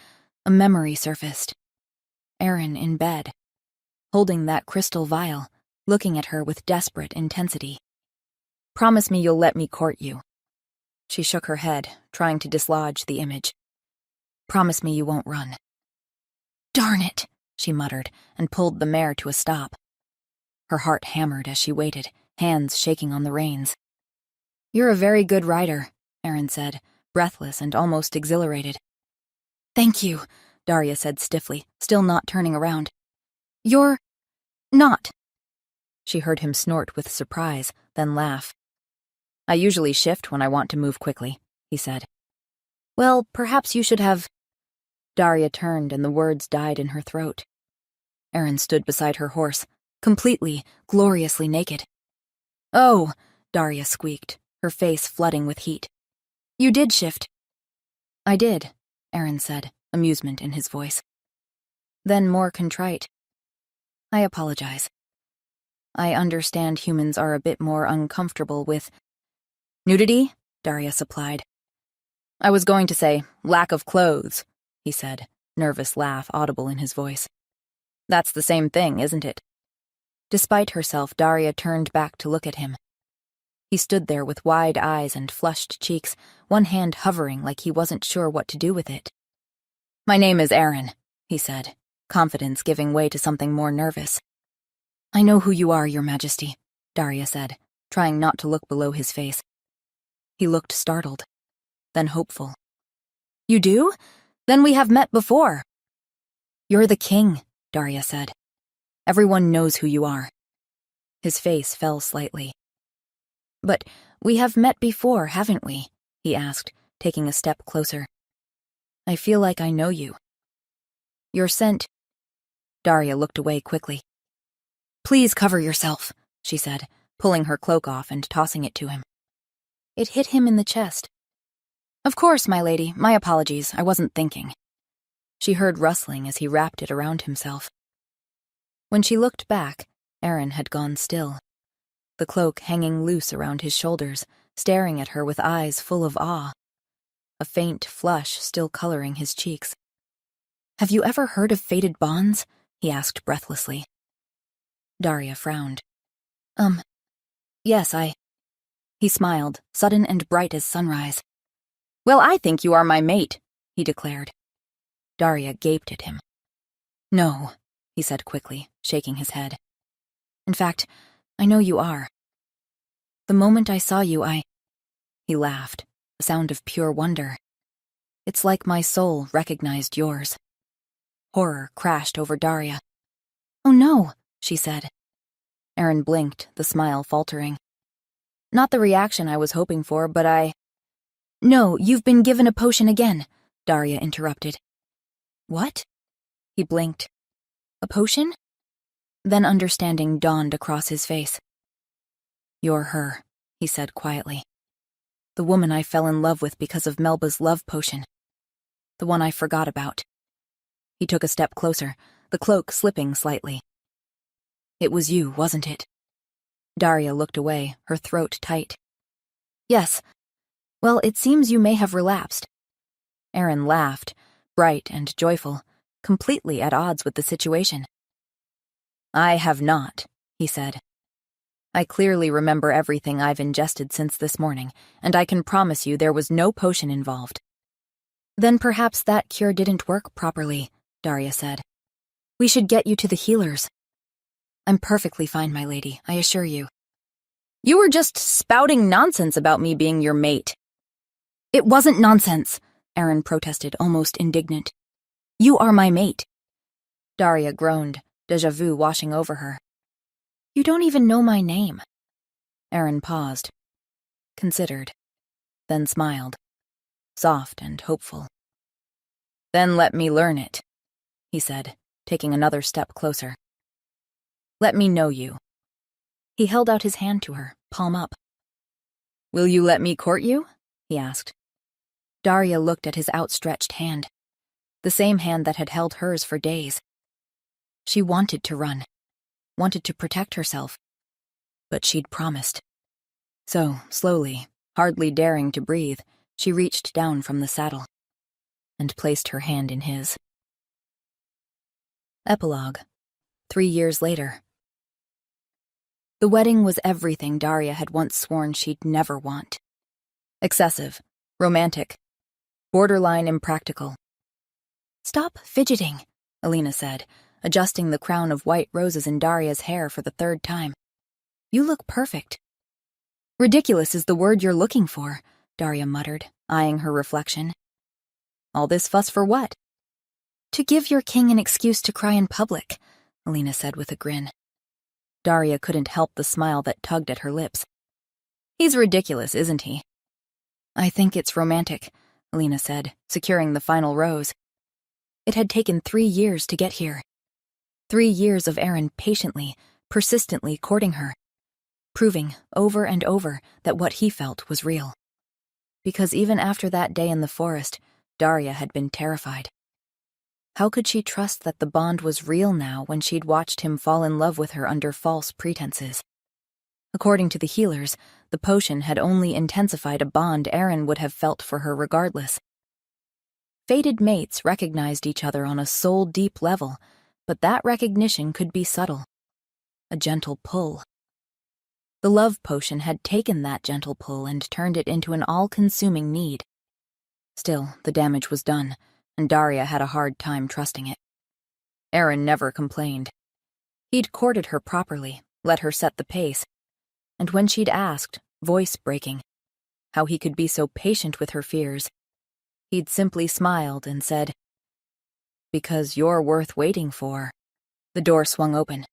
a memory surfaced. Aaron in bed, holding that crystal vial, looking at her with desperate intensity. "Promise me you'll let me court you." She shook her head, trying to dislodge the image. "Promise me you won't run." "Darn it," she muttered, and pulled the mare to a stop. Her heart hammered as she waited, hands shaking on the reins. "You're a very good rider," Aaron said, breathless and almost exhilarated. "Thank you," Daria said stiffly, still not turning around. "You're not." She heard him snort with surprise, then laugh. "I usually shift when I want to move quickly," he said. "Well, perhaps you should have—" Daria turned and the words died in her throat. Aaron stood beside her horse, completely, gloriously naked. "Oh," Daria squeaked, her face flooding with heat. "You did shift." "I did," Aaron said, amusement in his voice. Then more contrite. "I apologize. I understand humans are a bit more uncomfortable with—" "Nudity?" Daria supplied. "I was going to say, lack of clothes," he said, nervous laugh audible in his voice. "That's the same thing, isn't it?" Despite herself, Daria turned back to look at him. He stood there with wide eyes and flushed cheeks, one hand hovering like he wasn't sure what to do with it. "My name is Aaron," he said, confidence giving way to something more nervous. "I know who you are, Your Majesty," Daria said, trying not to look below his face. He looked startled, then hopeful. "You do? Then we have met before." "You're the king," Daria said. "Everyone knows who you are." His face fell slightly. "But we have met before, haven't we?" he asked, taking a step closer. "I feel like I know you." "Your scent—" Daria looked away quickly. "Please cover yourself," she said, pulling her cloak off and tossing it to him. It hit him in the chest. "Of course, my lady, my apologies, I wasn't thinking." She heard rustling as he wrapped it around himself. When she looked back, Aaron had gone still, the cloak hanging loose around his shoulders, staring at her with eyes full of awe, a faint flush still coloring his cheeks. "Have you ever heard of fated bonds?" he asked breathlessly. Daria frowned. Yes, He smiled, sudden and bright as sunrise. "Well, I think you are my mate," he declared. Daria gaped at him. "No," he said quickly, shaking his head. "In fact, I know you are. The moment I saw you, He laughed, a sound of pure wonder. "It's like my soul recognized yours." Horror crashed over Daria. "Oh no," she said. Aaron blinked, the smile faltering. Not the reaction I was hoping for, but No, you've been given a potion again, Daria interrupted. What? He blinked. A potion? Then understanding dawned across his face. You're her, he said quietly. The woman I fell in love with because of Melba's love potion. The one I forgot about. He took a step closer, the cloak slipping slightly. It was you, wasn't it? Daria looked away, her throat tight. Yes. Well, it seems you may have relapsed. Aaron laughed, bright and joyful, completely at odds with the situation. I have not, he said. I clearly remember everything I've ingested since this morning, and I can promise you there was no potion involved. Then perhaps that cure didn't work properly, Daria said. We should get you to the healers. I'm perfectly fine, my lady, I assure you. You were just spouting nonsense about me being your mate. It wasn't nonsense, Aaron protested, almost indignant. You are my mate. Daria groaned, déjà vu washing over her. You don't even know my name. Aaron paused, considered, then smiled, soft and hopeful. Then let me learn it, he said, taking another step closer. Let me know you. He held out his hand to her, palm up. Will you let me court you? He asked. Daria looked at his outstretched hand, the same hand that had held hers for days. She wanted to run, wanted to protect herself, but she'd promised. So, slowly, hardly daring to breathe, she reached down from the saddle and placed her hand in his. Epilogue. 3 years later. The wedding was everything Daria had once sworn she'd never want. Excessive, romantic, borderline impractical. Stop fidgeting, Alina said, adjusting the crown of white roses in Daria's hair for the 3rd time. You look perfect. Ridiculous is the word you're looking for, Daria muttered, eyeing her reflection. All this fuss for what? To give your king an excuse to cry in public, Alina said with a grin. Daria couldn't help the smile that tugged at her lips. He's ridiculous, isn't he? I think it's romantic, Alina said, securing the final rose. It had taken 3 years to get here. 3 years of Aaron patiently, persistently courting her, proving over and over that what he felt was real. Because even after that day in the forest, Daria had been terrified. How could she trust that the bond was real now when she'd watched him fall in love with her under false pretenses? According to the healers, the potion had only intensified a bond Aaron would have felt for her regardless. Fated mates recognized each other on a soul-deep level, but that recognition could be subtle. A gentle pull. The love potion had taken that gentle pull and turned it into an all-consuming need. Still, the damage was done, and Daria had a hard time trusting it. Aaron never complained. He'd courted her properly, let her set the pace, and when she'd asked, voice breaking, how he could be so patient with her fears, he'd simply smiled and said, Because you're worth waiting for. The door swung open.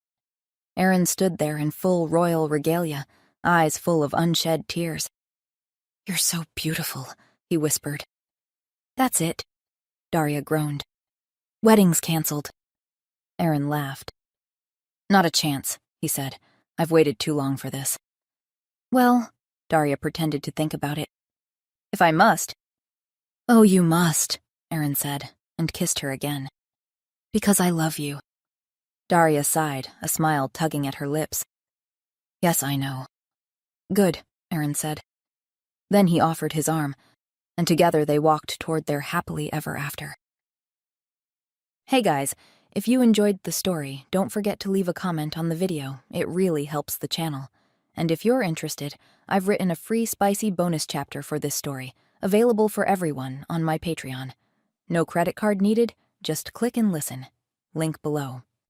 Aaron stood there in full royal regalia, eyes full of unshed tears. You're so beautiful, he whispered. That's it, Daria groaned. Wedding's canceled. Aaron laughed. Not a chance, he said. I've waited too long for this. Well, Daria pretended to think about it. If I must. Oh, you must, Aaron said, and kissed her again. Because I love you. Daria sighed, a smile tugging at her lips. Yes, I know. Good, Aaron said. Then he offered his arm, and together they walked toward their happily ever after. Hey guys, if you enjoyed the story, don't forget to leave a comment on the video. It really helps the channel. And if you're interested, I've written a free spicy bonus chapter for this story, available for everyone on my Patreon. No credit card needed, just click and listen. Link below.